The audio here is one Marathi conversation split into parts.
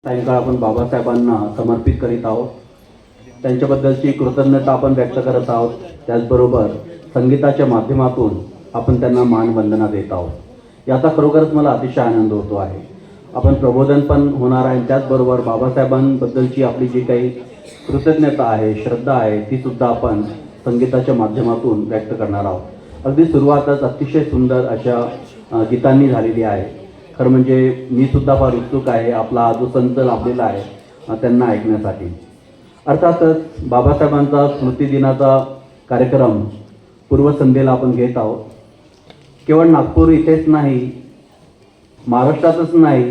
सायंकाळ आपण बाबासाहेबांना समर्पित करीत आहोत. त्यांच्याबद्दलची कृतज्ञता आपण व्यक्त करत आहोत. त्याचबरोबर संगीताच्या माध्यमातून आपण त्यांना मानवंदना देत आहोत. याचा खरोखरच मला अतिशय आनंद होतो आहे. आपण प्रबोधन पण होणार आहे, त्याचबरोबर बाबासाहेबांबद्दलची आपली जी काही कृतज्ञता आहे, श्रद्धा आहे, ती सुद्धा आपण संगीताच्या माध्यमातून व्यक्त करणार आहोत. अगदी सुरुवातच अतिशय सुंदर अशा गीतांनी झालेली आहे. खरं म्हणजे मी सुद्धा फार उत्सुक आहे आपला हा जो संच लाभलेला आहे त्यांना ऐकण्यासाठी. अर्थातच बाबासाहेबांचा स्मृतिदिनाचा कार्यक्रम पूर्वसंध्येला आपण घेत आहोत. केवळ नागपूर इथेच नाही, महाराष्ट्रातच नाही,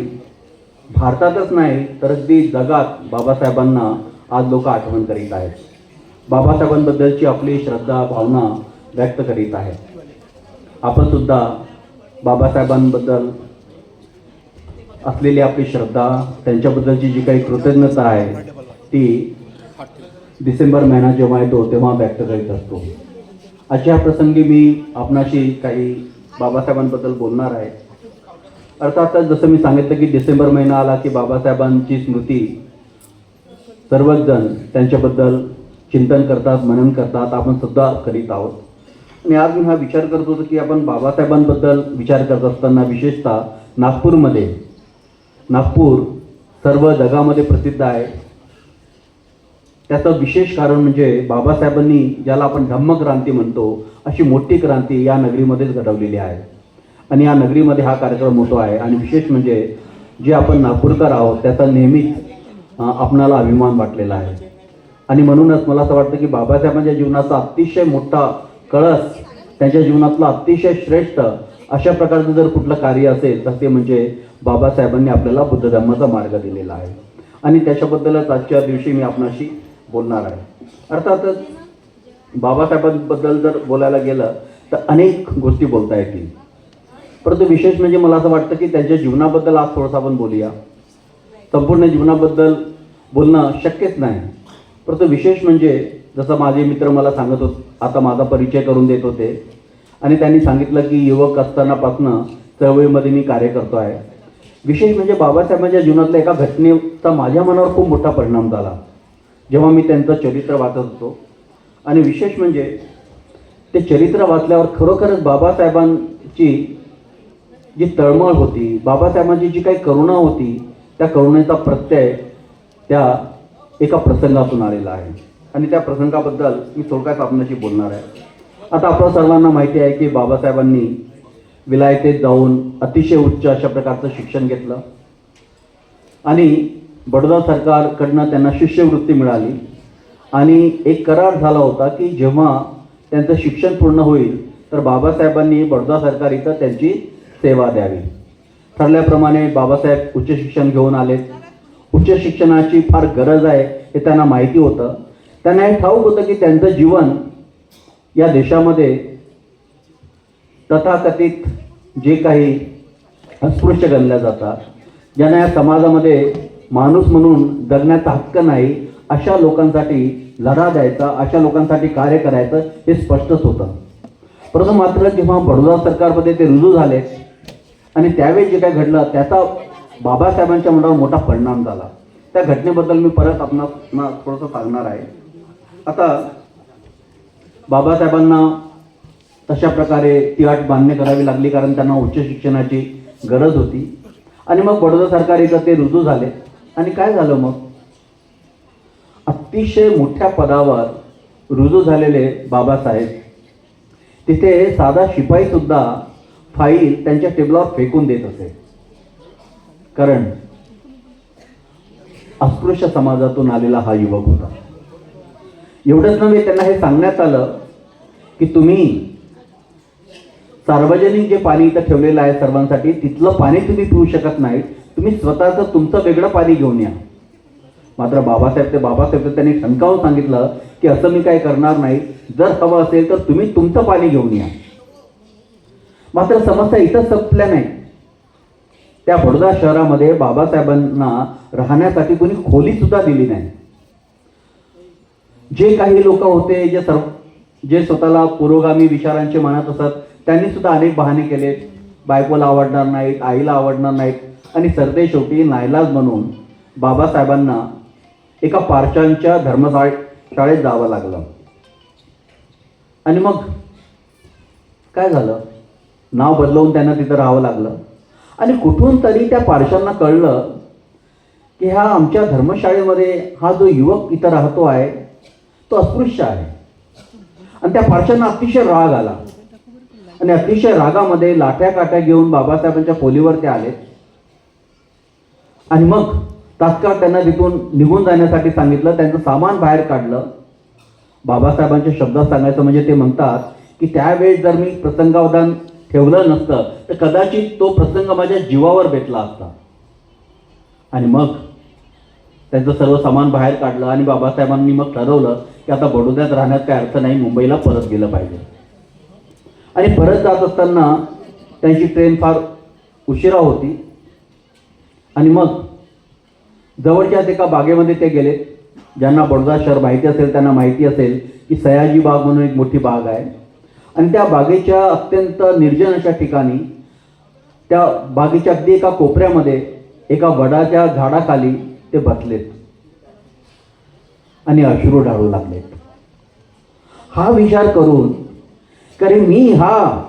भारतातच नाही, तर अगदी जगात बाबासाहेबांना आज लोक आठवण करीत आहेत. बाबासाहेबांबद्दलची आपली श्रद्धा भावना व्यक्त करीत आहेत. आपण सुद्धा बाबासाहेबांबद्दल असलेली आपली श्रद्धा, त्यांच्याबद्दलची जी काही कृतज्ञता आहे ती डिसेंबर महिना जेव्हा येतो तेव्हा व्यक्त करीत असतो. अशा प्रसंगी मी आपणाशी काही बाबासाहेबांबद्दल बोलणार आहे. अर्थातच जसं मी सांगितलं की डिसेंबर महिना आला की बाबासाहेबांची स्मृती सर्वच जण त्यांच्याबद्दल चिंतन करतात, मनन करतात. आपण सुद्धा करीत आहोत. आणि आज मी हा विचार करत होतो की आपण बाबासाहेबांबद्दल विचार करत असताना विशेषतः नागपूर सर्व जगामध्ये प्रसिद्ध आहे. त्याचं विशेष कारण म्हणजे बाबासाहेबांनी ज्याला आपण धम्मक्रांती म्हणतो अशी मोठी क्रांती या नगरीमध्येच घडवलेली आहे. आणि या नगरीमध्ये हा कार्यक्रम होतो आहे. आणि विशेष म्हणजे जे आपण नागपूरकर आहोत त्याचा नेहमीच आपणाला अभिमान वाटलेला आहे. आणि म्हणूनच मला असं वाटतं की बाबासाहेबांच्या जीवनाचा अतिशय मोठा कळस, त्यांच्या जीवनातला अतिशय श्रेष्ठ अशा प्रकारचं जर कुठलं कार्य असेल तर ते म्हणजे बाबासाहेबांनी आपल्याला बुद्ध धर्माचा मार्ग दिलेला आहे. आणि त्याच्याबद्दलच आजच्या दिवशी मी आपणाशी बोलणार आहे. अर्थातच बाबासाहेबांबद्दल जर बोलायला गेलं तर अनेक गोष्टी बोलता येतील, परंतु विशेष म्हणजे मला असं वाटतं की त्यांच्या जीवनाबद्दल आज थोडंसं आपण बोलूया. संपूर्ण जीवनाबद्दल बोलणं शक्यच नाही, परंतु विशेष म्हणजे जसं माझे मित्र मला सांगत होते, आता माझा परिचय करून देत होते आणि त्यांनी सांगितलं की युवक असतानापासून चळवळीमध्ये मी कार्य करतो आहे. विशेष म्हणजे बाबासाहेबांच्या जीवनातल्या एका घटनेचा माझ्या मनावर खूप मोठा परिणाम झाला जेव्हा मी त्यांचं चरित्र वाचत होतो. आणि विशेष म्हणजे ते चरित्र वाचल्यावर खरोखरच बाबासाहेबांची जी तळमळ होती, बाबासाहेबांची जी काही करुणा होती, त्या करुणेचा प्रत्यय त्या एका प्रसंगातून आलेला आहे. आणि त्या प्रसंगाबद्दल मी थोडक्यात आपल्याशी बोलणार आहे. आता आपल्या सर्वांना माहिती आहे की बाबासाहेबांनी विलायतेत जाऊन अतिशय उच्च अशा प्रकारचं शिक्षण घेतलं आणि बडोदा सरकारकडनं त्यांना शिष्यवृत्ती मिळाली. आणि एक करार झाला होता की जेव्हा त्यांचं शिक्षण पूर्ण होईल तर बाबासाहेबांनी बडोदा सरकार इथं त्यांची सेवा द्यावी. ठरल्याप्रमाणे बाबासाहेब उच्च शिक्षण घेऊन आलेत. उच्च शिक्षणाची फार गरज आहे हे त्यांना माहिती होतं. त्यांना हे ठाऊक होतं की त्यांचं जीवन या देशामध्ये तथाकथित जे काही अस्पृश्य गणल्या जातात, ज्यांना या समाजामध्ये माणूस म्हणून जगण्याचा हक्क नाही, अशा लोकांसाठी लढा द्यायचा, अशा लोकांसाठी कार्य करायचं हे स्पष्टच होतं. परंतु मात्र जेव्हा बडोदा सरकारमध्ये ते रुजू झाले आणि त्यावेळी जे काही घडलं त्याचा बाबासाहेबांच्या मनावर मोठा परिणाम झाला. त्या घटनेबद्दल मी परत आपणाला थोडंसं सांगणार आहे. आता बाबासाहेबांना तशा प्रकारे ती अट मान्य करावी लागली कारण त्यांना उच्च शिक्षणाची गरज होती. आणि मग बडोदा सरकार इथं ते रुजू झाले. आणि काय झालं मग, अतिशय मोठ्या पदावर रुजू झालेले बाबासाहेब तिथे साधा शिपाई सुद्धा फाईल त्यांच्या टेबलावर फेकून देत असे, कारण अस्पृश्य समाजातून आलेला हा युवक होता. एवढंच नव्हे, त्यांना हे सांगण्यात आलं की तुम्ही सार्वजनिक जे पाणी इथं ठेवलेलं आहे सर्वांसाठी, तिथलं पाणी तुम्ही पिऊ शकत नाही, तुम्ही स्वतःचं तुमचं वेगळं पाणी घेऊन या. मात्र बाबासाहेब त्यांनी ठणकावून सांगितलं की असं मी काय करणार नाही, जर हवं असेल तर तुम्ही तुमचं पाणी घेऊन या. मात्र समस्या इथं संपल्या नाही. त्या बडोदा शहरामध्ये बाबासाहेबांना राहण्यासाठी कोणी खोली सुद्धा दिली नाही. जे काही लोक होते जे स्वतःला पुरोगामी विचारांचे मानत असत, त्यांनी सुद्धा अनेक बहाणे केले. बायकोला आवडणार नाहीत, आईला आवडणार नाहीत, आणि सरते शेवटी नाईलाज म्हणून बाबासाहेबांना एका पारशांच्या धर्मशाळेत जावं लागलं. आणि मग काय झालं, नाव बदलवून त्यांना तिथं राहावं लागलं. आणि कुठून तरी त्या पारशांना कळलं की ह्या आमच्या धर्मशाळेमध्ये हा जो युवक इथं राहतो आहे तो अस्पृश्य आहे. आणि त्या पारशांना अतिशय राग आला आणि अतिशय रागामध्ये लाठ्या काठ्या घेऊन बाबासाहेबांच्या खोलीवर ते आले. आणि मग तात्काळ त्यांना तिथून निघून जाण्यासाठी सांगितलं. त्यांचं सामान बाहेर काढलं. बाबासाहेबांच्या शब्दात सांगायचं म्हणजे ते म्हणतात की त्यावेळेस जर मी प्रसंगावधान ठेवलं नसतं तर कदाचित तो प्रसंग माझ्या जीवावर बेतला असता. आणि मग त्यांचं सर्व सामान बाहेर काढलं आणि बाबासाहेबांनी मग ठरवलं की आता बडोद्यात राहण्यात काही अर्थ नाही, मुंबईला परत गेलं पाहिजे. आणि परत जात असताना त्यांची ट्रेन फार उशिरा होती. आणि मग जवळच्याच एका बागेमध्ये ते गेले. ज्यांना बडोदा शहर माहिती असेल त्यांना माहिती असेल की सयाजी बाग म्हणून एक मोठी बाग आहे. आणि त्या बागेच्या अत्यंत निर्जन अशा ठिकाणी त्या बागेच्या अगदी एका कोपऱ्यामध्ये एका वडाच्या झाडाखाली ते बसलेत आणि अश्रू ढाळू लागलेत. हा विचार करून कारण मी हा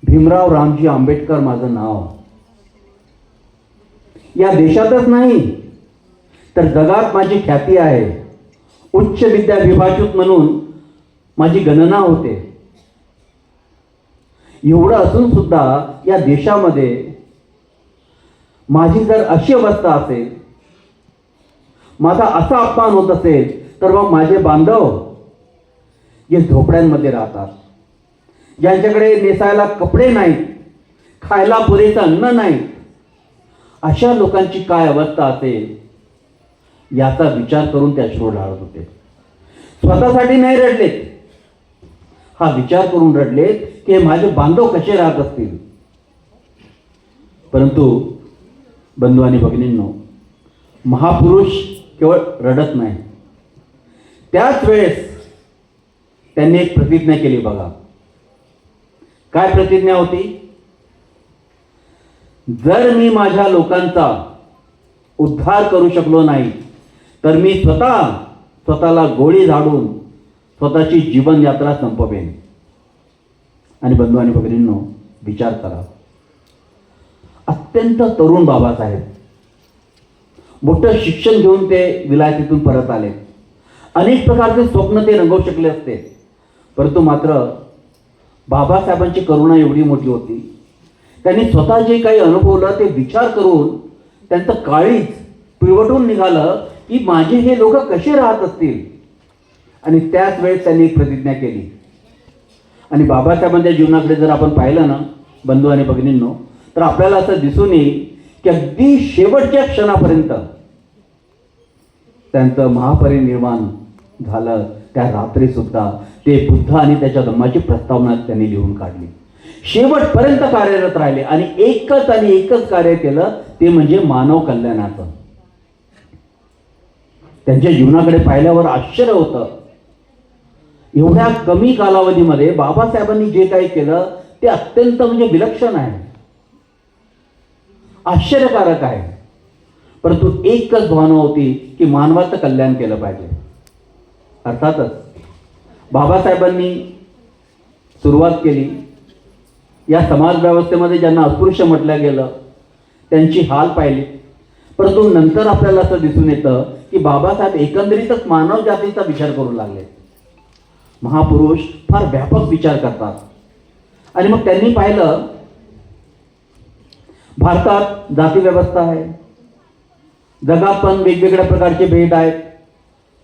भीमराव रामजी आंबेडकर माझं नाव या देशातच नाही तर जगात माझी ख्याती आहे. उच्च विद्या विभाषित म्हणून माझी गणना होते. एवढं असून सुद्धा या देशामध्ये माझी जर अशी अवस्था असेल, माझा असा अपमान होत असेल, तर मग माझे बांधव जे झोपड्यांमध्ये राहतात, ज्यांच्याकडे नेसायला कपडे नाहीत, खायला पुरेसं अन्न नाही, अशा लोकांची काय अवस्था असेल याचा विचार करून ते अश्रू ढाळत होते. स्वतःसाठी नाही रडलेत, हा विचार करून रडलेत की माझे बांधव कसे राहत असतील. परंतु बंधू आणि भगिनींनो, महापुरुष केवळ रडत नाही, त्याच वेळेस त्यांनी एक प्रतिज्ञा केली. बघा काय प्रतिज्ञा होती. जर मी माझ्या लोकांचा उद्धार करू शकलो नाही तर मी स्वतःला गोळी झाडून स्वतःची जीवन यात्रा संपवेन. आणि बंधू आणि भगिनींनो, विचार करा, अत्यंत तरुण बाबासाहेब, मोठं शिक्षण घेऊन ते विलायतीतून परत आले. अनेक प्रकारचे स्वप्न ते रंगवू शकले असते, परंतु मात्र बाबासाहेबांची करुणा एवढी मोठी होती, त्यांनी स्वतः जे काही अनुभवलं ते विचार करून त्यांचं काळीज पिळवटून निघालं की माझे हे लोक कसे राहत असतील. आणि त्याच वेळेस त्यांनी एक प्रतिज्ञा केली. आणि बाबासाहेबांच्या जीवनाकडे जर आपण पाहिलं ना बंधू आणि भगिनींनो, तर आपल्याला असं दिसून येईल की अगदी शेवटच्या क्षणापर्यंत त्यांचं महापरिनिर्वाण झालं त्या रात्री सुद्धा ते बुद्ध आणि त्याच्या धम्माची प्रस्तावना त्यांनी लिहून काढली. शेवटपर्यंत कार्यरत राहिले आणि एकच कार्य केलं, ते म्हणजे मानव कल्याणाचं. त्यांच्या जीवनाकडे पाहिल्यावर आश्चर्य होतं. एवढ्या कमी कालावधीमध्ये बाबासाहेबांनी जे काही केलं ते अत्यंत म्हणजे विलक्षण आहे, आश्चर्यकारक आहे. परंतु एकच भावना होती की मानवाचं कल्याण केलं पाहिजे. अर्थातच बाबासाहेबांनी सुरुवात केली. या समाज व्यवस्थेमध्ये ज्यांना अस्पृश्य म्हटलं गेलं त्यांची हाल पाहिली. परंतु नंतर आपल्याला असं दिसून येतं की बाबासाहेब एकंदरीतच मानव जातीचा विचार करू लागले. महापुरुष फार व्यापक विचार करतात. आणि मग त्यांनी पाहिलं भारतात जाती व्यवस्था आहे, जगात पण वेगवेगळ्या प्रकारचे भेद आहेत,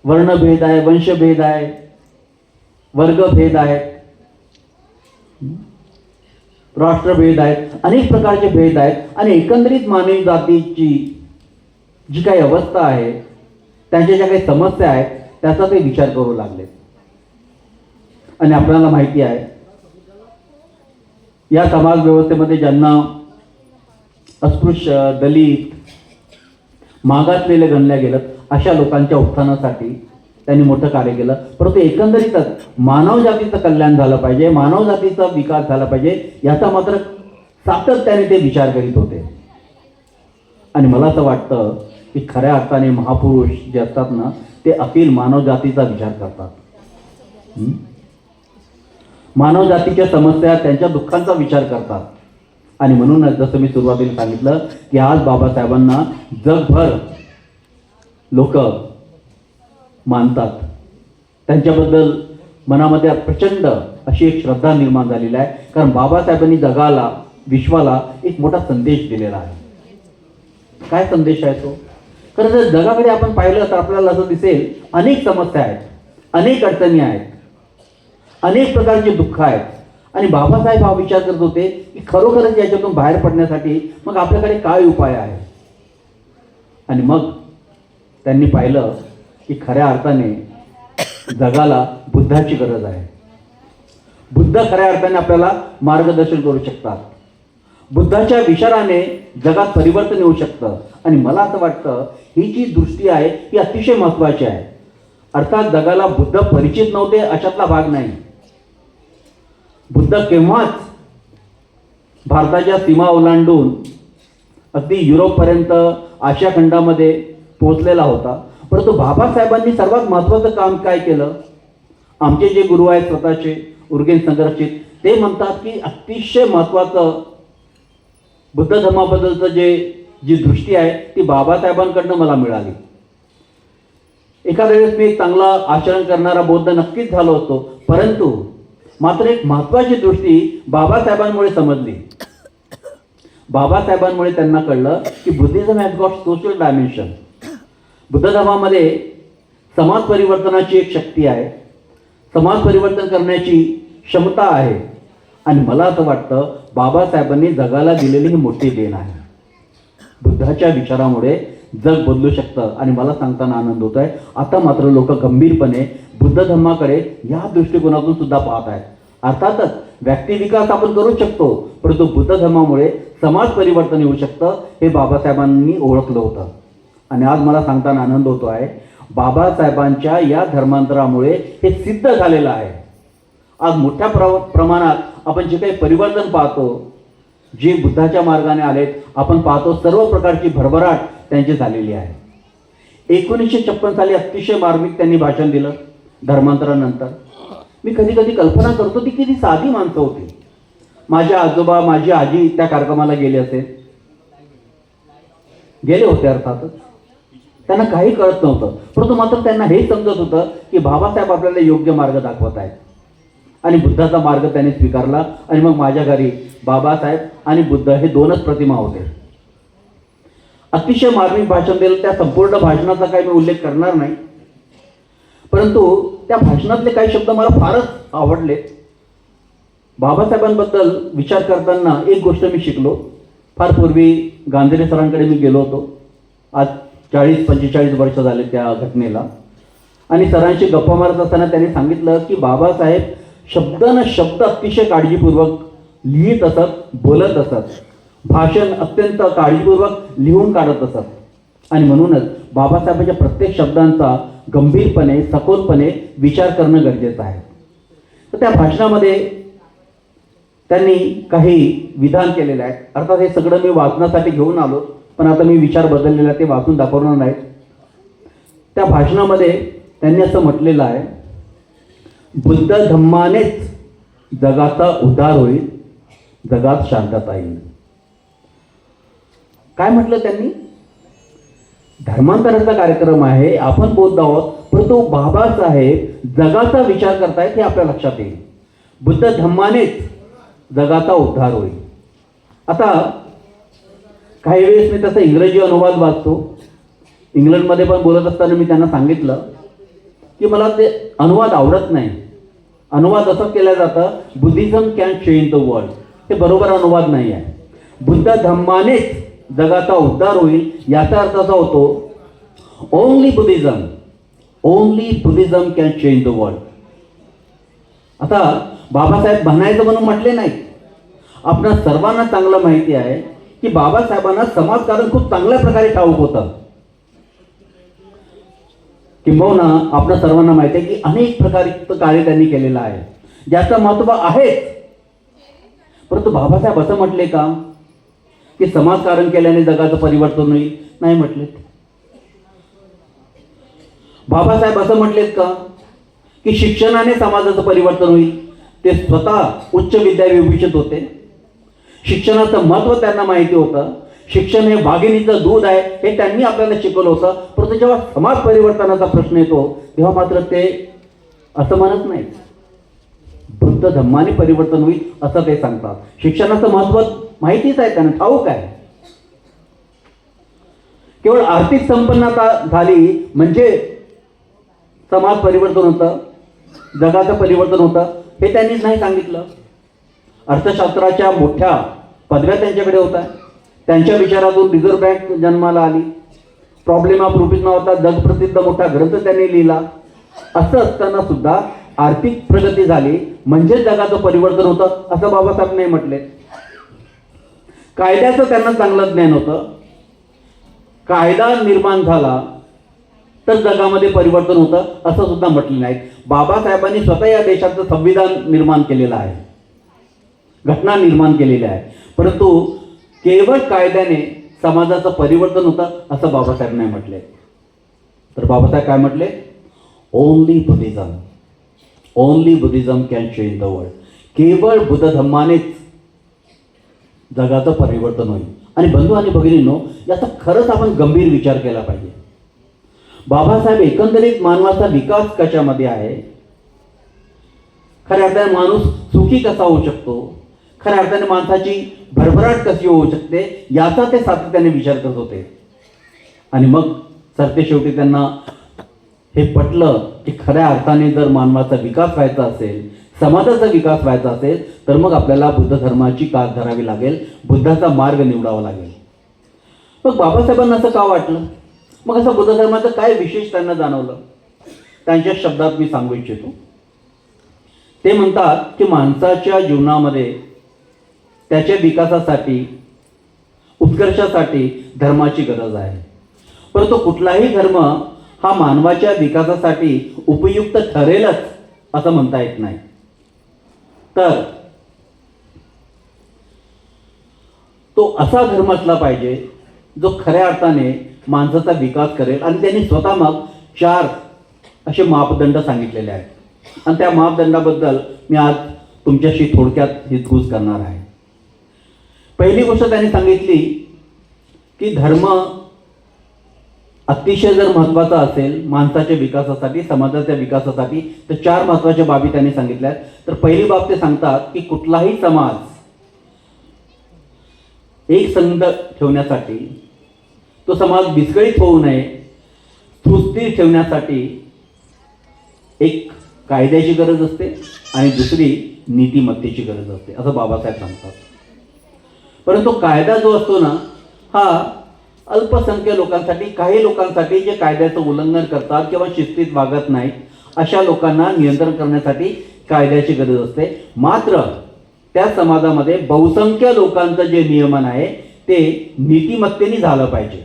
वर्णभेद आहे, वंशभेद आहे, वर्गभेद आहे, राष्ट्रभेद आहेत, अनेक प्रकारचे भेद आहेत. आणि एकंदरीत मानवी जातीची जी काही अवस्था आहे, त्यांच्या ज्या काही समस्या आहेत त्याचा ते विचार करू लागले. आणि आपल्याला माहिती आहे या समाज व्यवस्थेमध्ये ज्यांना अस्पृश्य, दलित, मागासलेले गणल्या गेलं अशा लोकांच्या उत्थानासाठी त्यांनी मोठं कार्य केलं. परंतु एकंदरीतच मानव जातीचं कल्याण झालं पाहिजे, मानव जातीचा विकास झाला पाहिजे याचा मात्र सातत्याने ते विचार करीत होते. आणि मला असं वाटतं की खऱ्या अर्थाने महापुरुष जे असतात ना ते अखिल मानवजातीचा विचार करतात. मानवजातीच्या समस्या, त्यांच्या दुःखांचा विचार करतात. आणि म्हणूनच जसं मी सुरुवातीला सांगितलं की आज बाबासाहेबांना जगभर लोक मानतात. त्यांच्याबद्दल मनामध्ये प्रचंड अशी एक श्रद्धा निर्माण झालेली आहे, कारण बाबासाहेबांनी जगाला, विश्वाला एक मोठा संदेश दिलेला आहे. काय संदेश आहे तो? कारण जर जगाकडे आपण पाहिलं तर आपल्याला असं दिसेल अनेक समस्या आहेत, अनेक अडचणी आहेत, अनेक प्रकारचे दुःख आहेत. आणि बाबासाहेब हा विचार करत होते की खरोखरच याच्यातून बाहेर पडण्यासाठी मग आपल्याकडे काय उपाय आहे. आणि मग त्यांनी पाहिलं की खऱ्या अर्थाने जगाला बुद्धाची गरज आहे. बुद्ध खऱ्या अर्थाने आपल्याला मार्गदर्शन करू शकतात. बुद्धाच्या विचाराने जगात परिवर्तन येऊ शकतं. आणि मला असं वाटतं ही जी दृष्टी आहे ही अतिशय महत्त्वाची आहे. अर्थात जगाला बुद्ध परिचित नव्हते अशातला भाग नाही. बुद्ध केव्हाच भारताच्या सीमा ओलांडून अगदी युरोपपर्यंत, आशिया खंडामध्ये पोहोचलेला होता. परंतु बाबासाहेबांनी सर्वात महत्त्वाचं काम काय केलं? आमचे जे गुरु आहेत स्वतःचे उर्गेन संघर्षित, ते म्हणतात की अतिशय महत्त्वाचं बुद्ध धर्माबद्दलचं जी दृष्टी आहे ती बाबासाहेबांकडनं मला मिळाली. एखाद्या वेळेस मी एक चांगला आचरण करणारा बौद्ध नक्कीच झालो असतो, परंतु मात्र एक महत्त्वाची दृष्टी बाबासाहेबांमुळे समजली. बाबासाहेबांमुळे त्यांना कळलं की Buddhism has got social dimension. Buddha धर्मामध्ये समाज परिवर्तनाची एक शक्ती आहे, समाज परिवर्तन करण्याची क्षमता आहे. आणि मला असं वाटतं बाबासाहेबांनी जगाला दिलेली ही मोठी देण आहे. बुद्धाच्या विचारामुळे जग बदलू शकतं. आणि मला सांगताना आनंद होत आहे, आता मात्र लोक गंभीरपणे बुद्ध धर्माकडे या दृष्टिकोनातून सुद्धा पाहत आहेत. अर्थातच व्यक्तिविकास आपण करू शकतो, परंतु बुद्ध धर्मामुळे समाज परिवर्तन येऊ शकतं हे बाबासाहेबांनी ओळखलं होतं. आणि आज मला सांगताना आनंद होतो आहे, बाबासाहेबांच्या या धर्मांतरामुळे हे सिद्ध झालेलं आहे. आज मोठ्या प्रमाणात आपण जे काही परिवर्तन पाहतो, जे बुद्धाच्या मार्गाने आलेत, आपण पाहतो सर्व प्रकारची भरभराट त्यांची झालेली आहे. 1956 साली अतिशय मार्मिक त्यांनी भाषण दिलं धर्मांतरानंतर. मी कधी कधी कल्पना करतो ती किती साधी माणसं होती. माझे आजोबा, माझी आजी त्या कार्यक्रमाला गेले असेल, गेले होते अर्थातच. त्यांना काही कळत नव्हतं, परंतु मात्र त्यांना हे समजत होतं की बाबासाहेब आपल्याला योग्य मार्ग दाखवत आहेत. आणि बुद्धाचा मार्ग त्यांनी स्वीकारला. आणि मग माझ्या घरी बाबासाहेब आणि बुद्ध हे दोनच प्रतिमा होते. अतिशय मार्मिक भाषण दिलं. त्या संपूर्ण भाषणाचा काही मी उल्लेख करणार नाही, परंतु त्या भाषणातले काही शब्द मला फारच आवडले. बाबासाहेबांबद्दल विचार करताना एक गोष्ट मी शिकलो. फार पूर्वी गांधीले सरांकडे मी गेलो होतो. आज 40-45 वर्ष झाले त्या घटनेला. आणि सरांशी गप्पा मारत असताना त्यांनी सांगितलं की बाबासाहेब शब्द न शब्द अतिशय काळजीपूर्वक लिहित असत, बोलत असत. भाषण अत्यंत काळजीपूर्वक लिहून काढत असत. आणि म्हणूनच बाबासाहेबांच्या प्रत्येक शब्दांचा गंभीरपणे, सखोलपणे विचार करणं गरजेचं आहे. तर त्या भाषणामध्ये त्यांनी काही विधान केलेलं आहे. अर्थात हे सगळं मी वाचण्यासाठी घेऊन आलो, पण आता मी विचार बदललेला आहे, ते वाचून दाखवणार नाहीत. त्या भाषणामध्ये त्यांनी असं म्हटलेलं आहे, बुद्ध धम्मानेच जगाचा उद्धार होईल, जगात शांतता येईल. काय म्हटलं त्यांनी? धर्मांतराचा कार्यक्रम आहे, आपण बोलत आहोत, परंतु बाबासाहेब जगाचा विचार करतायत हे आपल्या लक्षात येईल. बुद्ध धम्मानेच जगाचा उद्धार होईल. आता काही वेळेस मी त्याचा इंग्रजी अनुवाद वाचतो. इंग्लंडमध्ये पण बोलत असताना मी त्यांना सांगितलं की मला ते अनुवाद आवडत नाही. अनुवाद असं केलं जातं, Buddhism can change the world. हे बरोबर अनुवाद नाही आहे. बुद्ध धम्मानेच जगाचा उद्धार होईल याचा अर्थ असा होतो, only Buddhism can change the world. आता बाबासाहेब म्हणायचं म्हणून म्हटले नाही. आपणा सर्वांना चांगलं माहिती आहे की बाबासाहेबांना समाजकारण खूप चांगल्या प्रकारे ठाऊक होतं. किंबहुना आपल्या सर्वांना माहिती आहे की अनेक प्रकारचं कार्य त्यांनी केलेलं आहे, ज्याचं महत्त्व आहे. परंतु बाबासाहेब असं म्हटले का की समाजकारण केल्याने जगाचं परिवर्तन होईल? नाही म्हटले. बाबासाहेब असं म्हटलेत का की शिक्षणाने समाजाचं परिवर्तन होईल? ते स्वतः उच्च विद्याविभूषित होते. शिक्षणाचं महत्त्व त्यांना माहिती होतं. शिक्षण हे वाघिणीचं दूध आहे हे त्यांनी आपल्याला शिकवलं होतं. परंतु जेव्हा समाज परिवर्तनाचा प्रश्न येतो तेव्हा मात्र ते असं म्हणत नाही. बुद्ध धम्माने परिवर्तन होईल असं ते सांगतात. शिक्षणाचं महत्त्व माहितीच आहे त्यांना, ठाऊक आहे. केवळ आर्थिक संपन्नता झाली म्हणजे समाज परिवर्तन होतं, जगाचं परिवर्तन होतं हे त्यांनीच नाही सांगितलं. अर्थशास्त्राच्या मोठ्या पदव्या त्यांच्याकडे होत्या. त्यांच्या विचारातून रिझर्व्ह बँक जन्माला आली. प्रॉब्लेम ऑफ रुपीज नावाचा जगप्रसिद्ध मोठा ग्रंथ त्यांनी लिहिला. असं असताना सुद्धा आर्थिक प्रगती झाली म्हणजे जगाचं परिवर्तन होतं असं बाबासाहेब नाही म्हटले. कायद्याचं त्यांना चांगलं ज्ञान होतं. कायदा निर्माण झाला तर जगामध्ये परिवर्तन होतं असं सुद्धा म्हटलं नाही. बाबासाहेबांनी स्वतः या देशाचं संविधान निर्माण केलेलं आहे, घटना निर्माण केलेली आहे. परंतु केवळ कायद्याने समाजाचं परिवर्तन होतं असं बाबासाहेब नाही म्हटले. तर बाबासाहेब काय म्हटले? Only Buddhism can change the world. केवळ बुद्ध धम्मानेच जगाचं परिवर्तन होईल. आणि बंधू आणि भगिनींनो, याचा खरंच आपण गंभीर विचार केला पाहिजे. बाबासाहेब एकंदरीत मानवाचा विकास कशामध्ये आहे, खऱ्या अर्थाने माणूस सुखी कसा होऊ शकतो, खऱ्या अर्थाने माणसाची भरभराट कशी होऊ शकते याचा ते सातत्याने विचार करत होते. आणि मग सरते शेवटी त्यांना हे पटलं की खऱ्या अर्थाने जर मानवाचा विकास व्हायचा असेल, समाजाचा विकास व्हायचा असेल तर मग आपल्याला बुद्ध धर्माची कास धरावी लागेल, बुद्धाचा मार्ग निवडावा लागेल. मग बाबासाहेबांना असं का वाटलं? मग असं बुद्ध धर्माचं काय विशेष त्यांना जाणवलं? त्यांच्या शब्दात मी सांगू इच्छितो. ते म्हणतात की माणसाच्या जीवनामध्ये त्याच्या विकासासाठी, उत्कर्षासाठी धर्माची गरज आहे. परंतु कुठलाही धर्म हा मानवाच्या विकासासाठी उपयुक्त ठरेलच असं म्हणता येत नाही. तर तो असा धर्म असला पाहिजे जो खऱ्या अर्थाने माणसाचा विकास करेल. आणि त्यांनी स्वतः मग 4 असे मापदंड सांगितलेले आहेत आणि त्या मापदंडाबद्दल मी आज तुमच्याशी थोडक्यात हितगुज करणार आहे. पहिली गोष्ट त्यांनी सांगितली की धर्म अतिशय जर महत्त्वाचा असेल माणसाच्या विकासासाठी, समाजाच्या विकासासाठी, तर 4 महत्त्वाच्या बाबी त्यांनी सांगितल्या. तर पहिली बाब ते सांगतात की कुठलाही समाज एक संध ठेवण्यासाठी, तो समाज विस्कळीत होऊ नये, सुस्थिर ठेवण्यासाठी एक कायद्याची गरज असते आणि दुसरी नीतिमत्तेची गरज असते असं बाबासाहेब सांगतात. परंतु कायदा जो असतो ना, हा अल्पसंख्य लोकांसाठी, काही लोकांसाठी जे कायद्याचं उल्लंघन करतात किंवा शिस्तीत वागत नाहीत अशा लोकांना नियंत्रण करण्यासाठी कायद्याची गरज असते. मात्र त्या समाजामध्ये बहुसंख्य लोकांचं जे नियमन आहे ते नीतिमत्तेने झालं पाहिजे.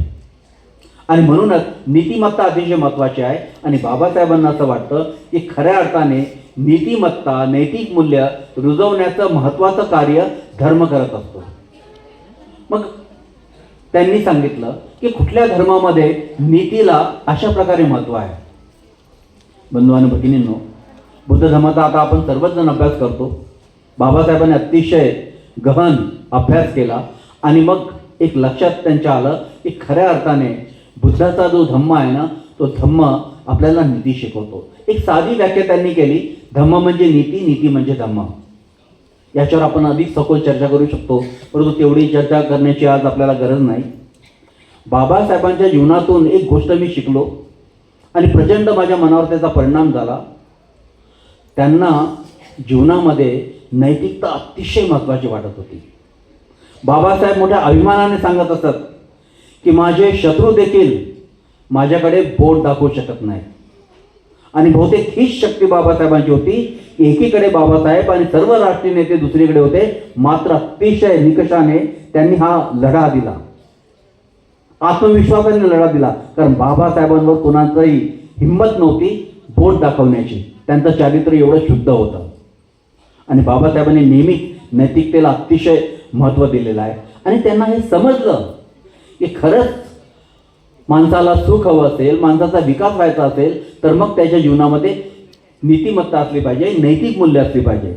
आणि म्हणूनच नीतिमत्ता अतिशय महत्त्वाची आहे. आणि बाबासाहेबांना असं वाटतं की खऱ्या अर्थाने नीतिमत्ता, नैतिक मूल्य रुजवण्याचं महत्त्वाचं कार्य धर्म करत असतो. मग त्यांनी सांगितलं की कुठल्या धर्मामध्ये नीतीला अशा प्रकारे महत्त्व आहे. बंधू आणि भगिनींनो, बुद्ध धर्माचा आता आपण सर्वच जण अभ्यास करतो. बाबासाहेबांनी अतिशय गहन अभ्यास केला आणि मग एक लक्षात त्यांच्या आलं की खऱ्या अर्थाने बुद्धाचा जो धम्म आहे ना, तो धम्म आपल्याला नीती शिकवतो. एक साधी व्याख्या त्यांनी केली, धम्म म्हणजे नीती, नीती म्हणजे धम्म. याच्यावर आपण अधिक सखोल चर्चा करू शकतो, परंतु तेवढी चर्चा करण्याची आज आपल्याला गरज नाही. बाबासाहेबांच्या जीवनातून एक गोष्ट मी शिकलो आणि प्रचंड माझ्या मनावर त्याचा परिणाम झाला. त्यांना जीवनामध्ये नैतिकता अतिशय महत्त्वाची वाटत होती. बाबासाहेब मोठ्या अभिमानाने सांगत असत की माझे शत्रू देखील माझ्याकडे बोट दाखवू शकत नाही. आणि बहुतेक हीच शक्ती बाबासाहेबांची होती. एकीकडे बाबासाहेब आणि सर्व राष्ट्रीय नेते दुसरीकडे होते, मात्र अतिशय निकषाने त्यांनी हा लढा दिला, आत्मविश्वासाने लढा दिला. कारण बाबासाहेबांवर कोणाचाही हिंमत नव्हती बोट दाखवण्याची. त्यांचं चारित्र्य एवढं शुद्ध होतं. आणि बाबासाहेबांनी नेहमी नैतिकतेला अतिशय महत्त्व दिलेलं आहे. आणि त्यांना हे समजलं की खरंच माणसाला सुख हवं असेल, माणसाचा विकास व्हायचा असेल, तर मग त्याच्या जीवनामध्ये नीतिमत्ता असली पाहिजे, नैतिक मूल्य असली पाहिजे.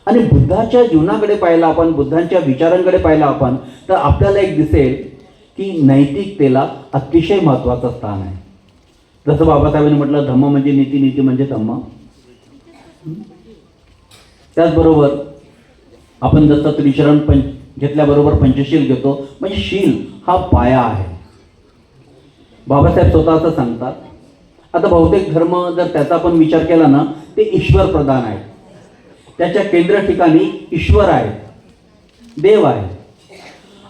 आणि बुद्धाच्या जीवनाकडे पाहिलं आपण, बुद्धांच्या विचारांकडे पाहिलं आपण, तर आपल्याला एक दिसेल की नैतिकतेला अतिशय महत्त्वाचं स्थान आहे. जसं बाबासाहेबांनी म्हटलं, धम्म म्हणजे नीती, नीती म्हणजे धम्म. त्याचबरोबर आपण जसं त्रिशरण घेतल्याबरोबर पंचशील घेतो, म्हणजे शील हा पाया आहे. बाबासाहेब स्वतः असं सांगतात. आता बहुतेक धर्म जर त्याचा आपण विचार केला ना, ते ईश्वर प्रधान आहे. त्याच्या केंद्र ठिकाणी ईश्वर आहे, देव आहे.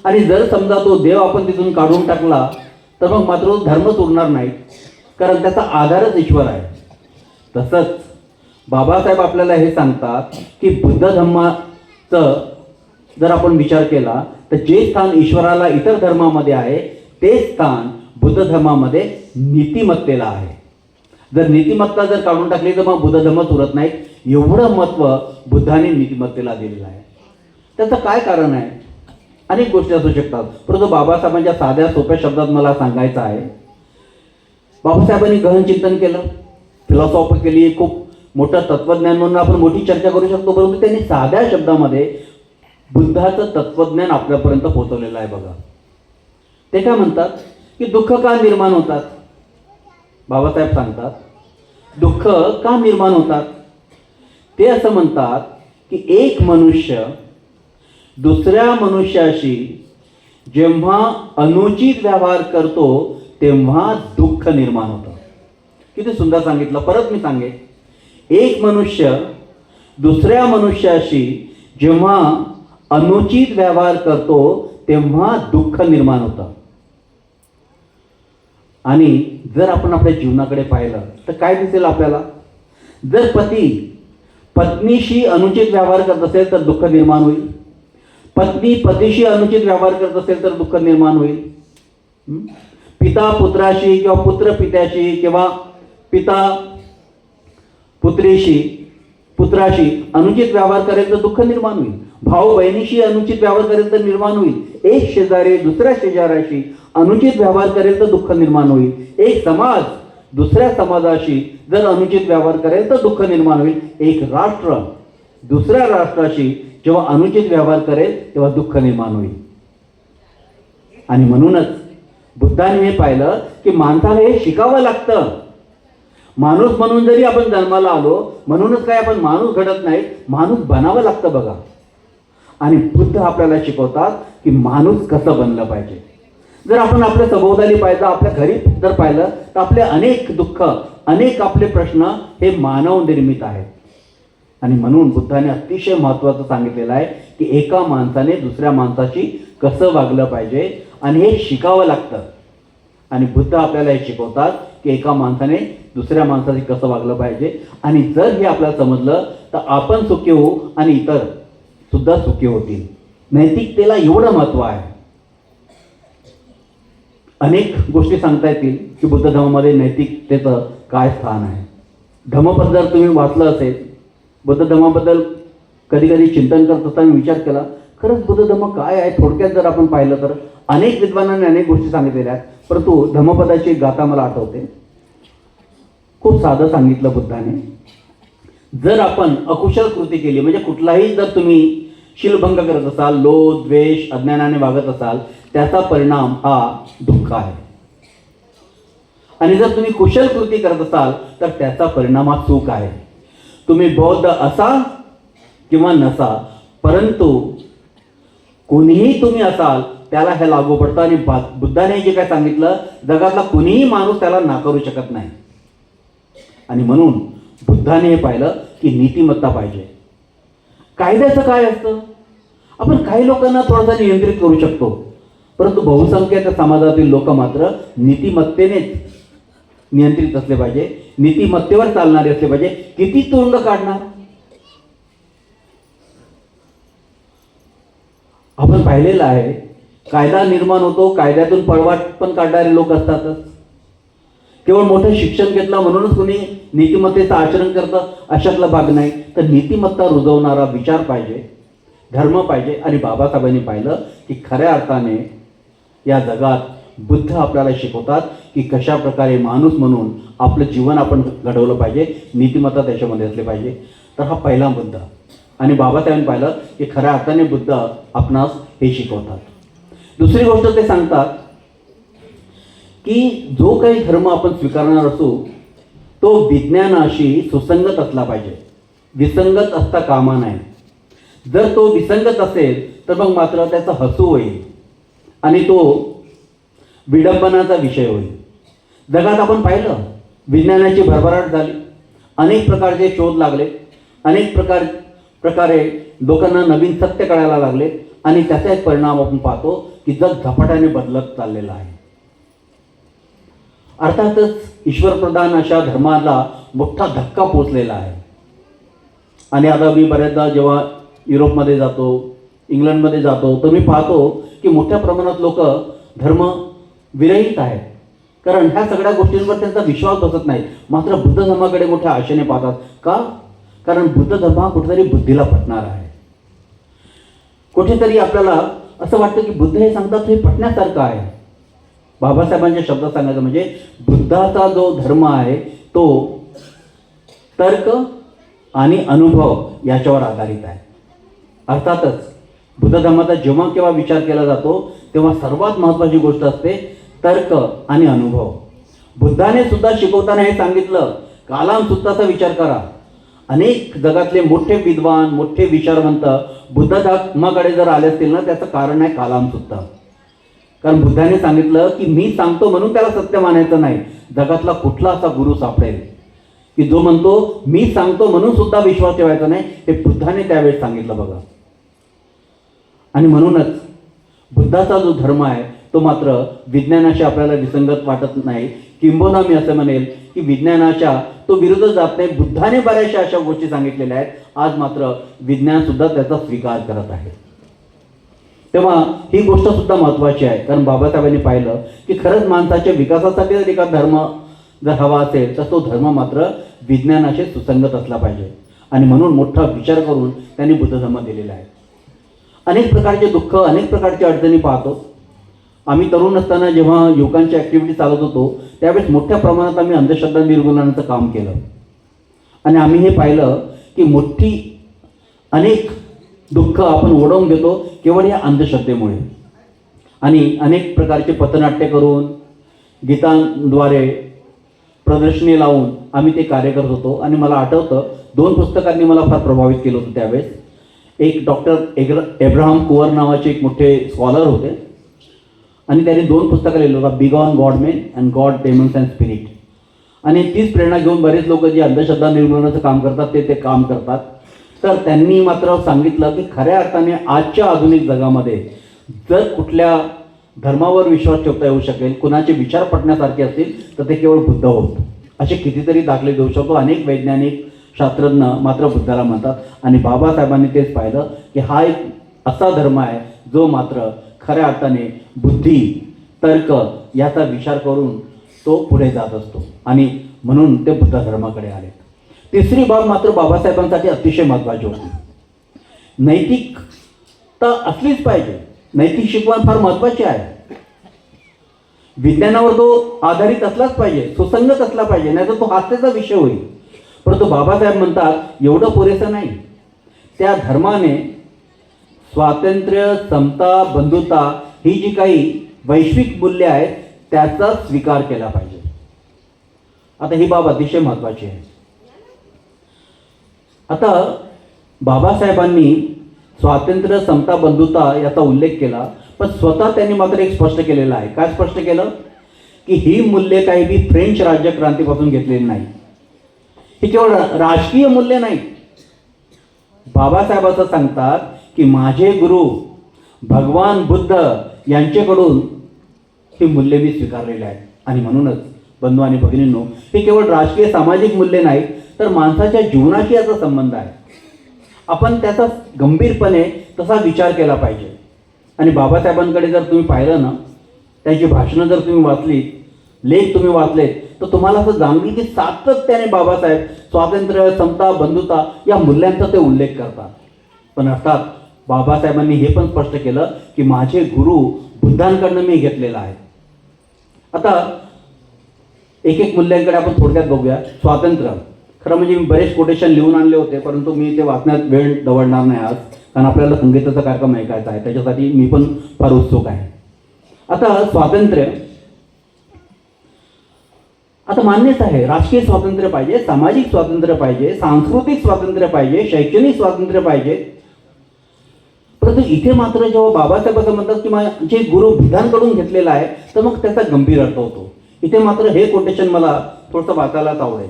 आणि जर समजा तो देव आपण तिथून काढून टाकला तर मग मात्र तो धर्मच उरणार नाही, कारण त्याचा आधारच ईश्वर आहे. तसंच बाबासाहेब आपल्याला हे सांगतात की बुद्ध धम्माचं जर आपण विचार केला तर जे स्थान ईश्वराला इतर धर्मामध्ये आहे, ते स्थान बुद्ध धर्मामध्ये नीतिमत्तेला आहे. जर नीतिमत्ता जर काढून टाकली तर मग बुद्ध धर्मच उरत नाही. एवढं महत्त्व बुद्धाने नीतिमत्तेला दिलेलं आहे. त्याचं काय कारण आहे? अनेक गोष्टी असू शकतात, परंतु बाबासाहेबांच्या साध्या सोप्या शब्दात मला सांगायचं आहे. बाबासाहेबांनी गहन चिंतन केलं, फिलॉसॉफिकली खूप मोठं तत्वज्ञान म्हणून आपण मोठी चर्चा करू शकतो, परंतु त्यांनी साध्या शब्दामध्ये बुद्धाचं तत्वज्ञान आपल्यापर्यंत पोहोचवलेलं आहे. बघा, ते काय म्हणतात की दुःख का निर्माण होतात. बाबासाहेब सांगतात दुःख का निर्माण होतात. ते असं म्हणतात की एक मनुष्य दुसऱ्या मनुष्याशी जेव्हा अनुचित व्यवहार करतो तेव्हा दुःख निर्माण होतं. किती सुंदर सांगितलं. परत मी सांगेन, एक मनुष्य दुसऱ्या मनुष्याशी जेव्हा अनुचित व्यवहार करतो तेव्हा दुःख निर्माण होतं. आणि जर आपण आपल्या जीवनाकडे पाहिलं तर काय दिसेल आपल्याला. जर पती पत्नीशी अनुचित व्यवहार करत असेल तर दुःख निर्माण होईल. पत्नी पतीशी अनुचित व्यवहार करत असेल तर दुःख निर्माण होईल. पिता पुत्राशी किंवा पुत्र पित्याशी किंवा पिता पुत्राशी अनुचित व्यवहार करेल तर दुःख निर्माण होईल. भाऊ बहिणीशी अनुचित व्यवहार करेल तर निर्माण होईल. एक शेजारी दुसऱ्या शेजाऱ्याशी अनुचित व्यवहार करेल तर दुःख निर्माण होईल. एक समाज दुसऱ्या समाजाशी जर अनुचित व्यवहार करेल तर दुःख निर्माण होईल. एक राष्ट्र दुसऱ्या राष्ट्राशी जेव्हा अनुचित व्यवहार करेल तेव्हा दुःख निर्माण होईल. आणि म्हणूनच बुद्धाने हे पाहिलं की माणसाला हे शिकावं लागतं. माणूस म्हणून जरी आपण जन्माला आलो, म्हणूनच काय आपण माणूस घडत नाही, माणूस बनावं लागतं. बघा, आणि बुद्ध आपल्याला शिकवतात की माणूस कसं बनलं पाहिजे. जर आपण आपल्या सभोवताली पाहिलं, आपल्या घरी जर पाहिलं तर आपले अनेक दुःख, अनेक आपले प्रश्न हे मानव निर्मित आहेत. आणि म्हणून बुद्धाने अतिशय महत्त्वाचं सांगितलेलं आहे की एका माणसाने दुसऱ्या माणसाशी कसं वागलं पाहिजे, आणि हे शिकावं लागतं. आणि बुद्ध आपल्याला हे शिकवतात की एका माणसाने दुसऱ्या माणसाशी कसं वागलं पाहिजे. आणि जर हे आपल्याला समजलं तर आपण सुखी होऊ आणि इतर सुद्धा सुखी होतील. नैतिकतेला एवढं महत्त्व आहे. अनेक गोष्टी सांगता येतील की बुद्ध धर्मामध्ये नैतिकतेचं काय स्थान आहे. धम्मपद जर तुम्ही वाचलं असेल, बुद्ध धर्माबद्दल कधी कधी चिंतन करत असताना विचार केला, खरंच बुद्ध धर्म काय आहे. थोडक्यात जर आपण पाहिलं तर अनेक विद्वानांनी अनेक गोष्टी सांगितलेल्या आहेत, परंतु धम्मपदाची एक गाथा मला आठवते. खूप साधं सांगितलं बुद्धाने. जर आपण अकुशल कृती केली, म्हणजे कुठलाही जर तुम्ही शीलभंग करत असाल, लोभ द्वेष अज्ञानाने वागत असाल, त्याचा परिणाम हा दुःख आहे. आणि जर तुम्ही कुशल कृती करत असाल तर त्याचा परिणाम हा सुख आहे. तुम्ही बौद्ध असा किंवा नसा, परंतु कोणीही तुम्ही असाल त्याला हे लागू पडतं. आणि बुद्धाने जे काय सांगितलं, जगातला कोणीही माणूस त्याला नाकारू शकत नाही. आणि म्हणून बुद्धाने हे पाहिलं की नीतिमत्ता पाहिजे. कायद्याचं काय असतं, आपण काही लोकांना थोडासा नियंत्रित करू शकतो, परंतु बहुसंख्य समाजातील लोक मात्र नीतिमत्तेनेच नियंत्रित असले पाहिजे, नीतिमत्तेवर चालणारे असले पाहिजे. किती तुरुंग काढणार. आपण पाहिलेलं आहे, कायदा निर्माण होतो, कायद्यातून पळवाट पण काढणारे लोक असतातच. केवळ मोठं शिक्षण घेतलं म्हणूनच कोणी नीतिमत्तेचं आचरण करतं अशातला भाग नाही. तर नीतिमत्ता रुजवणारा विचार पाहिजे, धर्म पाहिजे. आणि बाबासाहेबांनी पाहिलं की खऱ्या अर्थाने या जगात बुद्ध आपल्याला शिकवतात की कशा प्रकारे माणूस म्हणून आपलं जीवन आपण घडवलं पाहिजे, नीतिमत्ता त्याच्यामध्ये असली पाहिजे. तर हा पहिला मुद्दा. आणि बाबासाहेबांनी पाहिलं की खऱ्या अर्थाने बुद्ध आपणास हे शिकवतात. दुसरी गोष्ट ते सांगतात की जो काही धर्म आपण स्वीकारणार असू तो विज्ञानाशी सुसंगत असला पाहिजे, विसंगत असता कामा नये. जर तो विसंगत असेल तर मग मात्र त्याचा हसू होईल आणि तो विडंबनाचा विषय होईल. जगात आपण पाहिलं विज्ञानाची भरभराट झाली, अनेक प्रकारचे शोध लागले, अनेक प्रकारे लोकांना नवीन सत्य कळायला लागले आणि त्याचा एक परिणाम आपण पाहतो की जग झपाट्याने बदलत चाललेलं आहे. अर्थातच ईश्वरप्रधान अशा धर्माला मोठा धक्का पोचलेला आहे. आणि आता मी बऱ्याचदा जेव्हा युरोपमध्ये जातो, इंग्लंडमध्ये जातो, तर मी पाहतो की मोठ्या प्रमाणात लोक धर्म विरहित आहेत. कारण ह्या सगळ्या गोष्टींवर त्यांचा विश्वास बसत नाही, मात्र बुद्ध धर्माकडे मोठ्या आशेने पाहतात. का? कारण बुद्ध धर्म हा कुठेतरी बुद्धीला पटणार आहे. कुठेतरी आपल्याला असं वाटतं की बुद्ध हे सांगतात हे पटण्यासारखं आहे. बाबासाहेबांच्या शब्दात सांगायचं म्हणजे बुद्धाचा जो धर्म आहे तो तर्क आणि अनुभव याच्यावर आधारित आहे. अर्थातच बुद्ध धर्माचा जेव्हा केव्हा विचार केला जातो तेव्हा सर्वात महत्त्वाची गोष्ट असते तर्क आणि अनुभव. बुद्धाने सुद्धा शिकवताना हे सांगितलं, कालामसुत्राचा विचार करा. अनेक जगातले मोठे विद्वान, मोठे विचारवंत बुद्ध धर्माकडे जर आले असतील ना, त्याचं कारण आहे कालामसुत्र. कारण बुद्धाने सांगितलं की मी सांगतो म्हणून त्याला सत्य मानायचं नाही. जगातला कुठला असा गुरु सापडेल की जो म्हणतो मी सांगतो म्हणून सुद्धा विश्वास ठेवायचा नाही, हे बुद्धाने त्यावेळेस सांगितलं बघा. आणि म्हणूनच बुद्धाचा जो धर्म आहे तो मात्र विज्ञानाशी आपल्याला विसंगत वाटत नाही. किंबहुना मी असं म्हणेल की विज्ञानाच्या तो विरुद्ध जात नाही. बुद्धाने बऱ्याचशा अशा गोष्टी सांगितलेल्या आहेत, आज मात्र विज्ञान सुद्धा त्याचा स्वीकार करत आहे. तेव्हा ही गोष्ट सुद्धा महत्त्वाची आहे. कारण बाबासाहेबांनी पाहिलं की खरंच माणसाच्या विकासासाठी जर एका धर्म जर हवा असेल तर तो धर्म मात्र विज्ञानाशी सुसंगत असला पाहिजे. आणि म्हणून मोठा विचार करून त्यांनी बुद्ध धर्म दिलेला आहे. अनेक प्रकारचे दुःख, अनेक प्रकारच्या अडचणी पाहतो. आम्ही तरुण असताना जेव्हा युवकांची ॲक्टिव्हिटी चालत होतो त्यावेळेस मोठ्या प्रमाणात आम्ही अंधश्रद्धा निर्मूलनाचं काम केलं. आणि आम्ही हे पाहिलं की मोठी अनेक दुःख आपण ओढवून घेतो केवळ या अंधश्रद्धेमुळे. आणि अनेक प्रकारचे पथनाट्य करून, गीतांद्वारे प्रदर्शनी लावून आम्ही ते कार्य करत होतो. आणि मला आठवतं 2 पुस्तकांनी मला फार प्रभावित केलं होतं त्यावेळेस. एक डॉक्टर एब्राहम कुवर नावाचे एक मोठे स्कॉलर होते आणि त्यांनी 2 पुस्तकं लिहिली होता, begone godmen and god demons and spirit. आणि तीच प्रेरणा घेऊन बरेच लोक जे अंधश्रद्धा निर्मूलनाचं काम करतात ते काम करतात. तर त्यांनी मात्र सांगितलं की खऱ्या अर्थाने आजच्या आधुनिक जगामध्ये जर कुठल्या धर्मावर विश्वास ठेवता येऊ शकेल, कुणाचे विचार पटण्यासारखे असतील तर ते केवळ बुद्ध होत. असे कितीतरी दाखले देऊ शकतो. अनेक वैज्ञानिक शास्त्रज्ञ मात्र बुद्धाला म्हणतात. आणि बाबासाहेबांनी तेच पाहिलं की हा एक असा धर्म आहे जो मात्र खऱ्या अर्थाने बुद्धी, तर्क याचा विचार करून तो पुढे जात असतो. आणि म्हणून ते बुद्ध धर्माकडे आले. तिसरी बाब मात्र बाबासाहेबांसाठी अतिशय महत्त्वाची होती. नैतिकता असलीच पाहिजे. नैतिक शिकवण फार महत्त्वाची आहे. विज्ञानावर तो आधारित असलाच पाहिजे, सुसंगत असला पाहिजे, नाही तर तो हास्याचा विषय होईल. परंतु बाबासाहेब म्हणतात एवढं पुरेसं नाही. त्या धर्माने स्वातंत्र्य, समता, बंधुता ही जी काही वैश्विक मूल्ये आहेत त्याचा स्वीकार केला पाहिजे. आता ही बाब अतिशय महत्त्वाची आहे. आता बाबासाहेबांनी स्वातंत्र्य, समता, बंधुता याचा उल्लेख केला, पण स्वतः त्यांनी मात्र एक स्पष्ट केलेलं आहे. काय स्पष्ट केलं? की ही मूल्ये काही बी फ्रेंच राज्यक्रांतीपासून घेतलेली नाही. ही केवळ राजकीय मूल्य नाही. बाबासाहेब असं सांगतात की माझे गुरु भगवान बुद्ध यांच्याकडून ही मूल्ये मी स्वीकारलेली आहेत. आणि म्हणूनच बंधू आणि भगिनींनो, हे केवळ राजकीय सामाजिक मूल्य नाही तर माणसाच्या जीवनाशी याचा संबंध आहे. आपण त्याचा गंभीरपणे तसा विचार केला पाहिजे. आणि बाबासाहेबांकडे जर तुम्ही पाहिलं ना, त्यांची भाषणं जर तुम्ही वाचली, लेख तुम्ही वाचलेत, तर तुम्हाला असं जाणवेल की सातत्याने बाबासाहेब स्वातंत्र्य, समता, बंधुता या मूल्यांचा ते उल्लेख करतात. पण अर्थात बाबासाहेबांनी हे पण स्पष्ट केलं की माझे गुरु बुद्धांकडनं मी घेतलेला आहे. आता एक एक मूल्यांकडे आपण थोडक्यात बघूया. स्वातंत्र्य, खरं म्हणजे मी बरेच कोटेशन लिहून आणले होते, परंतु मी ते वाचण्यात वेळ दवडणार नाही आज, कारण आपल्याला संगीताचा कार्यक्रम ऐकायचा आहे, त्याच्यासाठी मी पण फार उत्सुक आहे. आता स्वातंत्र्य, आता मान्यच आहे, राजकीय स्वातंत्र्य पाहिजे, सामाजिक स्वातंत्र्य पाहिजे, सांस्कृतिक स्वातंत्र्य पाहिजे, शैक्षणिक स्वातंत्र्य पाहिजे. परंतु इथे मात्र जेव्हा बाबासाहेब असं म्हणतात की माझे गुरु बुद्धांकडून घेतलेला आहे, तर मग त्याचा गंभीर अर्थ होतो. इथे मात्र हे कोटेशन मला थोडंसं वाचायलाच आवडेल.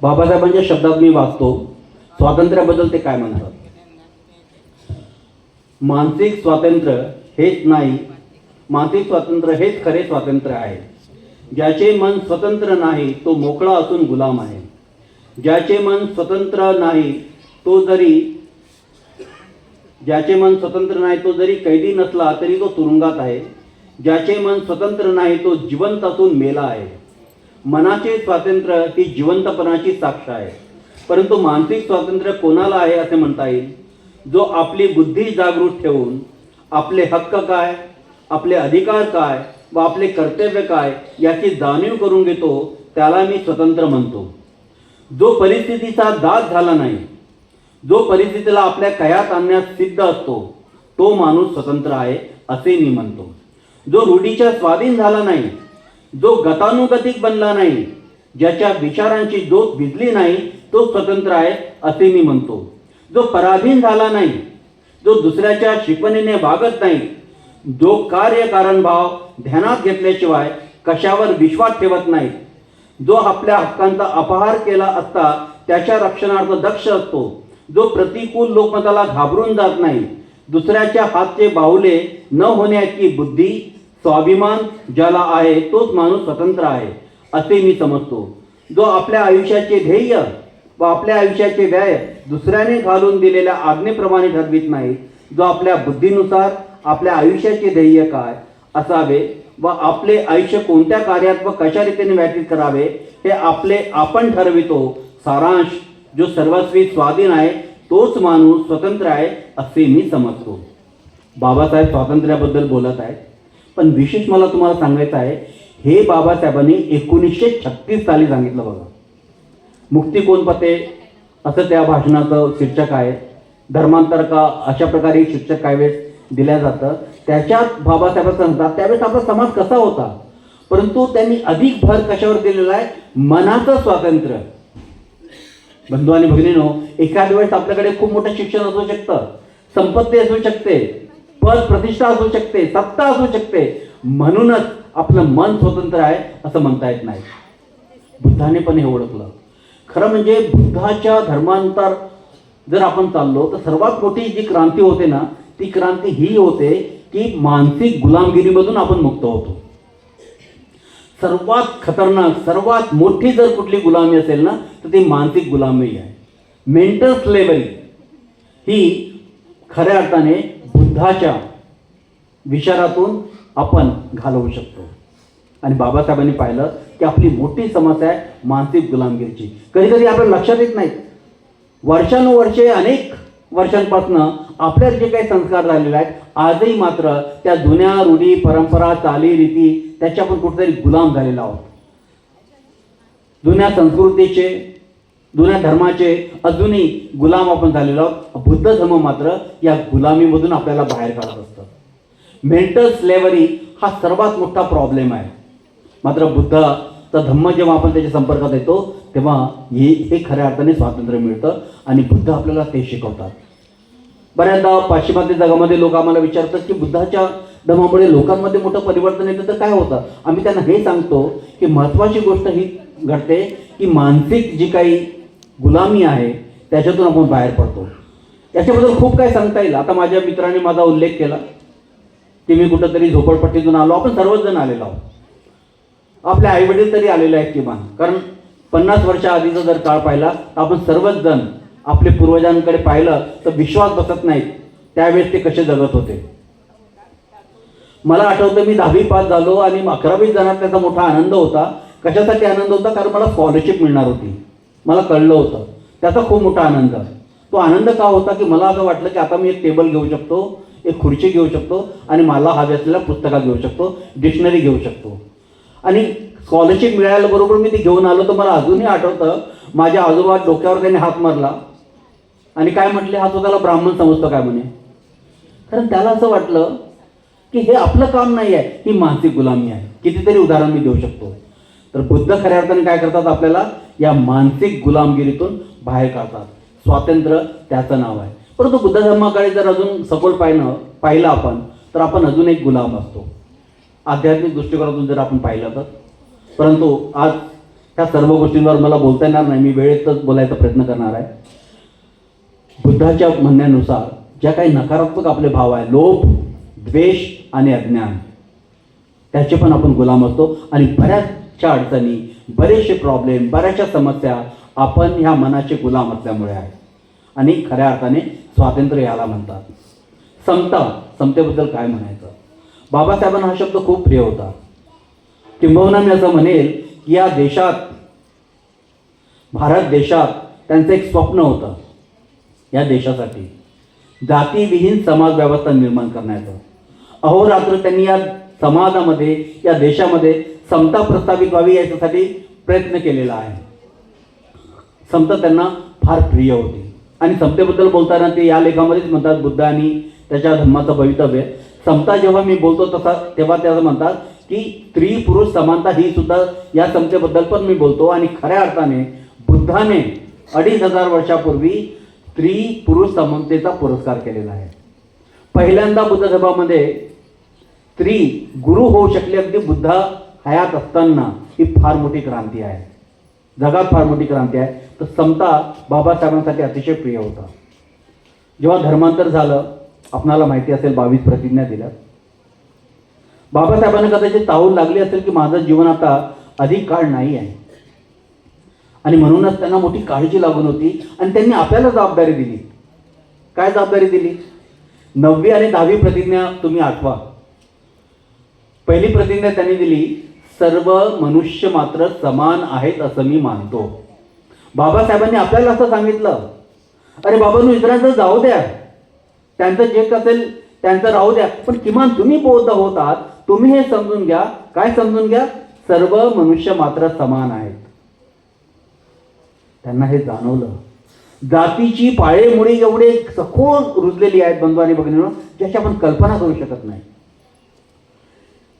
बाबासाहेबांच्या शब्दात मी वाचतो, स्वातंत्र्याबद्दल ते काय म्हणतात. मानसिक स्वातंत्र्य हेच नाही, मानसिक स्वातंत्र्य हेच खरे स्वातंत्र्य आहे. ज्याचे मन स्वतंत्र नाही तो मोकळा असून गुलाम आहे. ज्याचे मन स्वतंत्र नाही तो जरी कैदी नसला तरी तो तुरुंगात आहे. ज्याचे मन स्वतंत्र नाही तो जिवंत असून मेला आहे. मनाचे स्वातंत्र्य ही जिवंतपणाची साक्ष आहे. परंतु मानसिक स्वातंत्र्य कोणाला आहे असे म्हणता येईल? जो आपली बुद्धी जागृत ठेवून आपले हक्क काय, आपले अधिकार काय व आपले कर्तव्य काय याची जाणीव करून घेतो त्याला मी स्वतंत्र म्हणतो. जो परिस्थितीचा दास झाला नाही, जो परिस्थितीला आपल्या कयात आणण्यास सिद्ध असतो तो माणूस स्वतंत्र आहे असे मी म्हणतो. जो रूढीच्या स्वाधीन झाला नाही, जो गतानुगतिक बनला नाही, ज्याच्या विचारांची ज्योत भिजली नाही तो स्वतंत्र आहे असे मी म्हणतो. जो पराधीन झाला नाही, जो दुसऱ्याच्या शिकवणीने वागत नाही, जो कार्यकारण भाव ध्यानात घेतल्याशिवाय कशावर विश्वास ठेवत नाही, जो आपल्या हक्कांचा अपहार केला असता त्याच्या रक्षणार्थ दक्ष असतो, जो प्रतिकूल लोकमताला घाबरून जात नाही, दुसऱ्याच्या हातचे बाहुले न होण्याची बुद्धी स्वाभिमान ज्याला आहे तोच माणूस स्वतंत्र आहे असे मी समजतो. जो आपल्या आयुष्याचे ध्येय व आपल्या आयुष्याचे व्यय दुसऱ्याने घालून दिलेल्या आज्ञेप्रमाणे ठरवित नाही, जो आपल्या बुद्धीनुसार आपल्या आयुष्याचे ध्येय काय असावे व आपले आयुष्य कोणत्या कार्यात व कशा रीतीने व्यतीत करावे हे आपण ठरवितो, सारांश जो सर्वस्वी स्वाधीन आहे तोच माणूस स्वतंत्र आहे असे मी समजतो. बाबासाहेब स्वातंत्र्याबद्दल बोलत आहेत, पण विशेष मला तुम्हाला सांगायचं आहे, हे बाबासाहेबांनी 1936 साली सांगितलं बघा. मुक्ती कोण पते असं त्या भाषणाचं शीर्षक आहे. धर्मांतर का अशा प्रकारे शीर्षक काही वेळेस दिल्या जातं. त्याच्यात बाबासाहेब सांगतात त्यावेळेस आपला समाज कसा होता, परंतु त्यांनी अधिक भर कशावर दिलेला आहे, मनाचं स्वातंत्र्य. बंधू आणि भगिनीनो, एखाद्या वेळेस आपल्याकडे खूप मोठं शिक्षण असू शकतं, संपत्ती असू शकते, पद प्रतिष्ठा असू शकते, सत्ता असू शकते, म्हणूनच आपलं मन स्वतंत्र आहे असं म्हणता येत नाही. बुद्धाने पण हे ओळखलं. खरं म्हणजे बुद्धाच्या धर्मांतर जर आपण चाललो तर सर्वात मोठी जी क्रांती होते ना, ती क्रांती ही होते की मानसिक गुलामगिरीमधून आपण मुक्त होतो. सर्वात खतरनाक, सर्वात मोठी जर कुठली गुलामी असेल ना तर ती मानसिक गुलामी आहे. मेंटल स्लेव्हरी ही खऱ्या अर्थाने बुद्धाच्या विचारातून आपण घालवू शकतो. आणि बाबासाहेबांनी पाहिलं की आपली मोठी समस्या आहे मानसिक गुलामगिरीची. कधी कधी आपल्या लक्षात येत नाहीत. वर्षानुवर्षे अनेक वर्षांपासून आपल्यात जे काही संस्कार झालेले आहेत आजही मात्र त्या जुन्या रूढी परंपरा चाली रीती त्याच्या आपण कुठेतरी गुलाम झालेलो आहोत. जुन्या संस्कृतीचे, जुन्या धर्माचे अजूनही गुलाम आपण झालेलो आहोत. बुद्ध धर्म मात्र या गुलामीमधून आपल्याला बाहेर काढत असतं. मेंटल स्लेव्हरी हा सर्वात मोठा प्रॉब्लेम आहे. मात्र बुद्धाचा धम्म जेव्हा आपण त्याच्या संपर्कात येतो तेव्हा हे खऱ्या अर्थाने स्वातंत्र्य मिळतं आणि बुद्ध आपल्याला ते शिकवतात. बऱ्याचदा पाश्चिमात्य जगामध्ये लोक आम्हाला विचारतात की बुद्धाच्या धम्मामुळे लोकांमध्ये मोठं परिवर्तन येतं तर काय होतं. आम्ही त्यांना हे सांगतो की महत्त्वाची गोष्ट ही घडते की मानसिक जी काही गुलामी आहे त्याच्यातून आपण बाहेर पडतो. याच्याबद्दल खूप काही सांगता येईल. आता माझ्या मित्राने माझा उल्लेख केला की मी कुठंतरी झोपडपट्टीतून आलो. आपण सर्वच जण आलेलो आहोत. आपल्या आईवडील तरी आलेले आहेत किमान, कारण 50 वर्षा आधीचा जर काळ पाहिला तर आपण सर्वच जण आपले पूर्वजांकडे पाहिलं तर विश्वास बसत नाहीत त्यावेळेस ते कसे जगत होते. मला आठवतं मी 10वी पास झालो आणि 11वी जाण्यात त्याचा मोठा आनंद होता. कशासाठी आनंद होता? कारण मला स्कॉलरशिप मिळणार होती. मला कळलं होतं. त्याचा खूप मोठा आनंद. तो आनंद का होता की मला असं वाटलं की आता मी एक टेबल घेऊ शकतो, एक खुर्ची घेऊ शकतो आणि मला हवी असलेल्या पुस्तका घेऊ शकतो, डिक्शनरी घेऊ शकतो. आणि स्कॉलरशिप मिळाल्याबरोबर मी ते घेऊन आलो तर मला अजूनही आठवतं, माझ्या आजोबा डोक्यावर त्याने हात मारला आणि काय म्हटले, हा तो त्याला ब्राह्मण समजतो काय म्हणे. कारण त्याला असं वाटलं की हे आपलं काम नाही आहे, ही मानसिक गुलामी आहे. कितीतरी उदाहरण मी देऊ शकतो. तर बुद्ध खऱ्या अर्थाने काय करतात, आपल्याला या मानसिक गुलामगिरीतून बाहेर काढतात. स्वातंत्र्य त्याचं नाव आहे. परंतु बुद्ध धर्माकडे जर अजून सखोल पाहिलं आपण तर आपण अजून एक गुलाम असतो, आध्यात्मिक दृष्टिकोनातून जर आपण पाहिलं तर. परंतु आज त्या सर्व गोष्टींवर मला बोलता येणार नाही, मी वेळेतच बोलायचा प्रयत्न करणार आहे. बुद्धाच्या म्हणण्यानुसार ज्या काही नकारात्मक आपले भाव आहे, लोभ, द्वेष आणि अज्ञान, त्याचे पण आपण गुलाम असतो. आणि बऱ्याचशा अडचणी, बरेचसे प्रॉब्लेम, बऱ्याचशा समस्या आपण ह्या मनाचे गुलाम असल्यामुळे आहे. आणि खऱ्या अर्थाने स्वातंत्र्य याला म्हणतात. समता, समतेबद्दल काय म्हणायचं. बाबासाहेबांना हा शब्द खूप प्रिय होता. किंबहुना मी असं म्हणेल की या देशात, भारत देशात त्यांचं एक स्वप्न होतं या देशासाठी, जातीविहीन समाज व्यवस्था निर्माण करण्याचं. अहोरात्र त्यांनी या समाजामध्ये, या देशामध्ये समता प्रस्थापित व्हावी याच्यासाठी प्रयत्न केलेला आहे. समता त्यांना फार प्रिय होती. आणि समतेबद्दल बोलताना ते या लेखामध्येच म्हणतात, बुद्ध आणि त्याच्या धर्माचं भवितव्य. समता जेव्हा मी बोलतो तेव्हा त्याचं म्हणतात की स्त्री पुरुष समानता ही सुद्धा या समतेबद्दल पण मी बोलतो. आणि खऱ्या अर्थाने बुद्धाने 2500 वर्षापूर्वी स्त्री पुरुष समानतेचा पुरस्कार केलेला आहे. पहिल्यांदा बुद्ध धर्मामध्ये स्त्री गुरु होऊ शकली अगदी बुद्ध हयात असताना. ही फार मोठी क्रांती आहे, जगात फार मोठी क्रांती आहे. तर समता बाबासाहेबांसाठी अतिशय प्रिय होता. जेव्हा धर्मांतर झालं, आपणाला माहिती असेल 22 प्रतिज्ञा दिल्या. बाबासाहेबांना कदाचित ताहूल लागली असेल की माझं जीवन आता अधिक काळ नाही आहे. आणि म्हणूनच त्यांना मोठी काळजी लागून होती. आणि त्यांनी आपल्याला जबाबदारी दिली. काय जबाबदारी दिली? 9वी आणि 10वी प्रतिज्ञा तुम्ही आठवा. पहिली प्रतिज्ञा त्यांनी दिली, सर्व मनुष्य मात्र समान आहेत असं मी मानतो. बाबासाहेबांनी आपल्याला असं सांगितलं, अरे बाबांनो, इतरांचं जाऊ द्या, त्यांचं जे असेल त्यांचं राहू द्या, पण किमान तुम्ही बौद्ध होत आहात, तुम्ही हे समजून घ्या. काय समजून घ्या? सर्व मनुष्य मात्र समान आहेत. त्यांना हे जाणवलं. जातीची पाळेमुळे एवढे सखोल रुजलेली आहेत बंधू आणि भगिनींनो, ज्याची आपण कल्पना करू शकत नाही.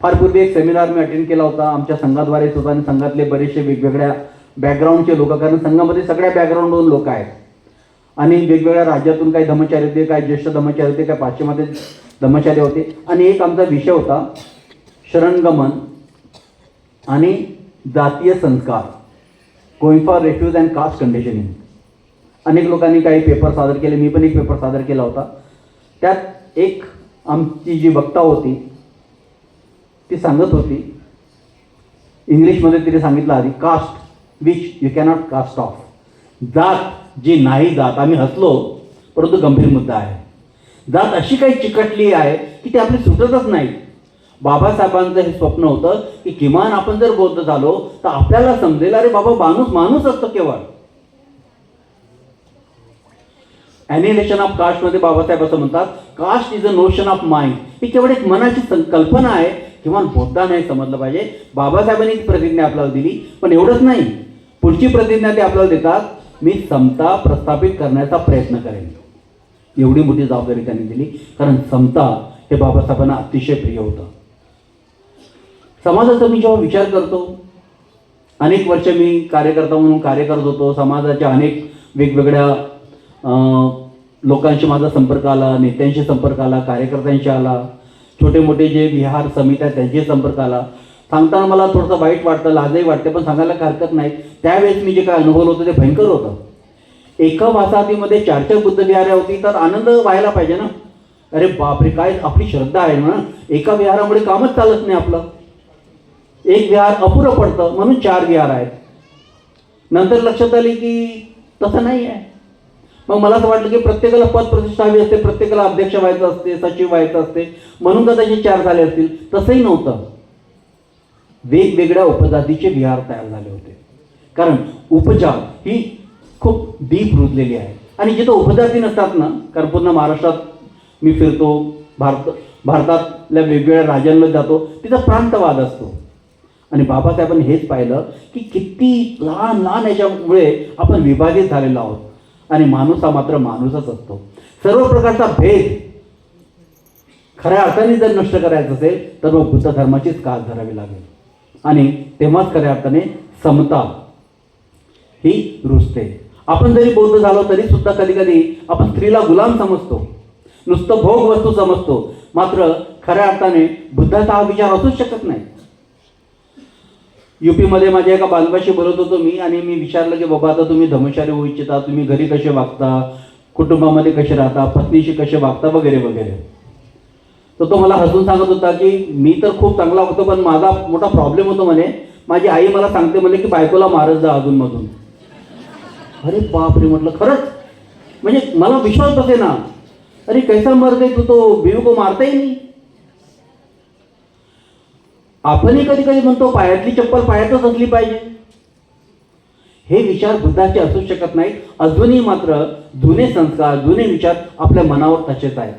फार पूर्वी एक सेमिनार मी अटेंड केला होता, आमच्या संघाद्वारेच होता. आणि संघातले बरेचसे वेगवेगळ्या बॅकग्राऊंडचे लोक, कारण संघामध्ये सगळ्या बॅकग्राऊंडवरून लोक आहेत आणि वेगवेगळ्या राज्यातून काही धर्मचारी होते, काही ज्येष्ठ धर्मचारी होते, काही पाश्चिमात्य धर्मचारी होते. आणि एक आमचा विषय होता शरणगमन आणि जातीय संस्कार, going for refuge and caste conditioning. अनेक लोकांनी काही पेपर सादर केले, मी पण एक पेपर सादर केला होता. त्यात एक आमची जी वक्ता होती ती सांगत होती, इंग्लिशमध्ये तिने सांगितलं आधी, caste which you cannot cast off, जात जी नाही जात. आम्ही हसलो, परंतु गंभीर मुद्दा आहे. जात अशी काही चिकटली आहे की ती आपली सुटतच नाही. बाबासाहेबांचं हे स्वप्न होतं की किमान आपण जर बौद्ध झालो तर आपल्याला समजेल, अरे बाबा, माणूस माणूस असतो केवळ. ॲनिहिलेशन ऑफ कास्ट मध्ये बाबासाहेब असं म्हणतात, caste is a notion of mind. ही केवळ एक मनाची संकल्पना आहे. किमान बुद्धाने समजलं पाहिजे. बाबासाहेबांनी प्रतिज्ञा आपल्याला दिली, पण एवढंच नाही, पुढची प्रतिज्ञा ते आपल्याला देतात, मी समता प्रस्थापित करण्याचा प्रयत्न करेन. एवढी मोठी जबाबदारी त्यांनी दिली, कारण समता हे बाबासाहेबांना अतिशय प्रिय होतं. समाजाचा मी जेव्हा विचार करतो, अनेक वर्ष मी कार्यकर्ता म्हणून कार्य करत होतो. समाजाच्या अनेक वेगवेगळ्या लोकांशी माझा संपर्क आला, नेत्यांशी संपर्क आला, कार्यकर्त्यांशी आला, छोटे मोठे जे विहार समित्या आहेत त्यांची संपर्क आला. सांगताना मला थोडंसं वाईट वाटतं, लाजही वाटते, पण सांगायला हरकत नाही. त्यावेळेस मी जे काय अनुभवलं होतं ते भयंकर होतं. एका वसाहतीमध्ये 4 बुद्ध विहारे होती, तर आनंद व्हायला पाहिजे ना. अरे बापरे, काय आपली श्रद्धा आहे ना. एका विहारामुळे कामच चालत नाही आपलं. एक विहार अपुरं पडतं, म्हणून 4 विहार आहेत. नंतर लक्षात आली की तसं नाही आहे. मग मला असं वाटलं की प्रत्येकाला पद प्रतिष्ठा हवी असते, प्रत्येकाला अध्यक्ष व्हायचं असते, सचिव व्हायचं असते, म्हणून कदाचित 4 झाले असतील. तसंही नव्हतं. वेगवेगळ्या उपजातीचे विहार तयार झाले होते. कारण उपजा ही खूप डीप रुजलेली आहे. आणि जिथं उपजाती नसतात ना, कारण पूर्ण महाराष्ट्रात मी फिरतो, भारतातल्या वेगवेगळ्या राज्यांमध्ये जातो, तिथं प्रांतवाद असतो. आणि बाबासाहेबांनी हेच पाहिलं की किती लहान लहान याच्यामुळे आपण विभाजित झालेलो आहोत. आणि माणूस हा मात्र माणूसच असतो. सर्व प्रकारचा भेद खऱ्या अर्थाने जर नष्ट करायचं असेल तर मग बुद्ध धर्माचीच कास धरावी लागेल. आणि तेव्हाच खऱ्या अर्थाने समता ही रुजते. आपण जरी बौद्ध झालो तरी सुद्धा कधी कधी आपण स्त्रीला गुलाम समजतो, नुसतं भोग वस्तू समजतो. मात्र खऱ्या अर्थाने बुद्धाचा हा विचार असूच शकत नाही. यूपीमध्ये माझ्या एका बांधवाशी बोलत होतो मी, आणि मी विचारलं की बाबा आता तुम्ही धर्मचारी होऊ इच्छिता, तुम्ही घरी कसे वागता, कुटुंबामध्ये कसे राहता, पत्नीशी कसे वागता वगैरे वगैरे. तर तो मला हसून सांगत होता की मी तर खूप चांगला होतो, पण माझा मोठा प्रॉब्लेम होतो म्हणे. माझी आई मला सांगते म्हणे की बायकोला मारत जा अधूनमधून. अरे बापरे, म्हटलं खरंच, म्हणजे मला विश्वास बसे ना. अरे कैसा मरते तू, तो बीवी को मारता ही नाही. आपणही कधी कधी म्हणतो पायातली चप्पल पायातच असली पाहिजे. हे विचार बुद्धाचे असू शकत नाहीत. अजूनही मात्र जुने संस्कार, जुने विचार आपल्या मनावर तसेच आहेत.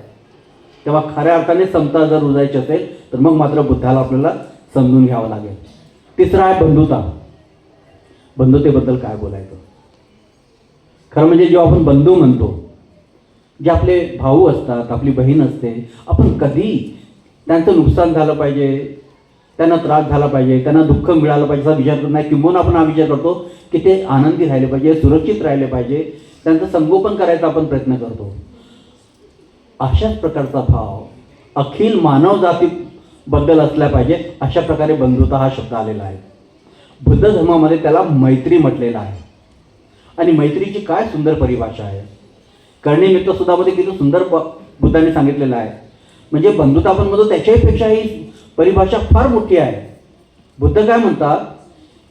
तेव्हा खऱ्या अर्थाने समता जर रुजायची असेल तर मग मात्र बुद्धाला आपल्याला समजून घ्यावं लागेल. तिसरा आहे बंधुता. बंधुतेबद्दल काय बोलायचं. खरं म्हणजे जेव्हा आपण बंधू म्हणतो, जे आपले भाऊ असतात, आपली बहीण असते, आपण कधी त्यांचं नुकसान झालं पाहिजे, त्यांना त्रास झाला पाहिजे, त्यांना दुःख मिळालं पाहिजे असा विचार करत नाही. किंबहुना आपण हा विचार करतो की ते आनंदी राहिले पाहिजे, सुरक्षित राहिले पाहिजे, त्यांचं संगोपन करायचा आपण प्रयत्न करतो. अशाच प्रकारचा भाव अखिल मानव जातीबद्दल असला पाहिजे. अशा प्रकारे बंधुता हा शब्द आलेला आहे. बुद्ध धर्मामध्ये त्याला मैत्री म्हटलेला आहे. आणि मैत्रीची काय सुंदर परिभाषा आहे. करणी मित्र सुद्धामध्ये किती सुंदर बुद्धाने सांगितलेलं आहे. म्हणजे बंधुता आपण म्हणतो त्याच्यापेक्षा ही परिभाषा फार मोठी आहे. बुद्ध काय म्हणतात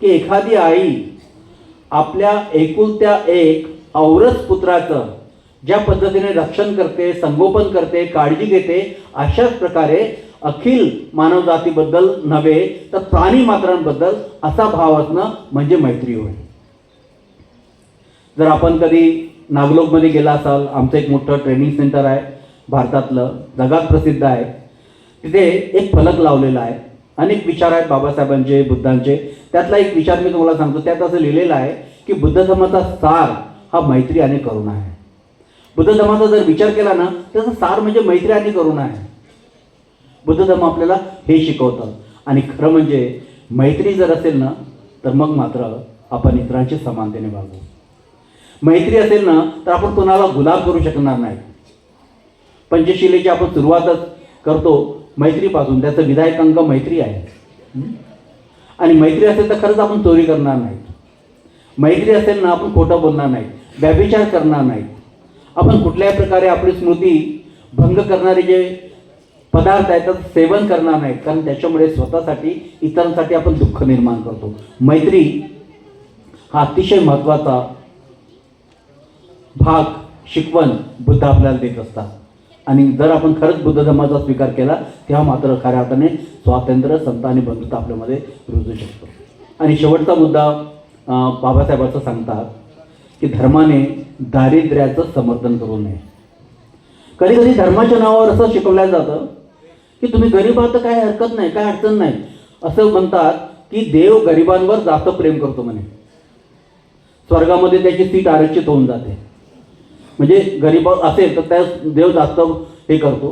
की एखादी आई आपल्या एकुलत्या एक औरस पुत्राचं ज्या पद्धतीने रक्षण करते, संगोपन करते, काळजी घेते, अशाच प्रकारे अखिल मानव जातीबद्दल नव्हे तर प्राणी मात्रांबद्दल असा भाव असणं म्हणजे मैत्री होय. जर आपण कधी नागलोकमध्ये गेला असाल, आमचं एक मोठं ट्रेनिंग सेंटर आहे, भारतातलं, जगात प्रसिद्ध आहे. तिथे एक फलक लावलेला आहे. अनेक विचार आहेत बाबासाहेबांचे, बुद्धांचे. त्यातला एक विचार मी तुम्हाला सांगतो. त्यात असं लिहिलेलं आहे की बुद्ध धर्माचा सार हा मैत्री आणि करुणा आहे. बुद्ध धर्माचा जर विचार केला ना, त्याचा सार म्हणजे मैत्री आणि करुणा आहे. बुद्ध धर्म आपल्याला हे शिकवतं. आणि खरं म्हणजे मैत्री जर असेल ना तर मग मात्र आपण इतरांची समानतेने वागू. मैत्री असेल ना तर आपण कोणाला गुलाब करू शकणार नाही. पंचशिलेची आपण सुरुवातच करतो मैत्रीपासून. त्याचं विधायक अंग मैत्री आहे. आणि मैत्री असेल तर खरंच आपण चोरी करणार नाही. मैत्री असेल ना आपण खोटं बोलणार नाही, व्यभिचार करणार नाही, आपण कुठल्याही प्रकारे आपली स्मृती भंग करणारे जे पदार्थ आहेत त्याचं सेवन करणार नाहीत. कारण त्याच्यामुळे स्वतःसाठी, इतरांसाठी आपण दुःख निर्माण करतो. मैत्री हा अतिशय महत्त्वाचा भाग, शिकवण बुद्ध आपल्याला देत असतात. आणि जर आपण खरंच बुद्ध धर्माचा स्वीकार केला तेव्हा मात्र खऱ्या अर्थाने स्वातंत्र्य, समता आणि बंधुता आपल्यामध्ये रुजू शकतो. आणि शेवटचा मुद्दा बाबासाहेबांचं सांगतात की धर्माने दारिद्र्याचं समर्थन करू नये. कधी कधी धर्माच्या नावावर असं शिकवलं जातं की तुम्ही गरीब आहात तर काय हरकत नाही, काय अडचण नाही. असं म्हणतात की देव गरिबांवर जास्त प्रेम करतो म्हणे. स्वर्गामध्ये त्याची सीट आरक्षित होऊन जाते. म्हणजे गरीब असेल तर त्या देव जास्त हे करतो.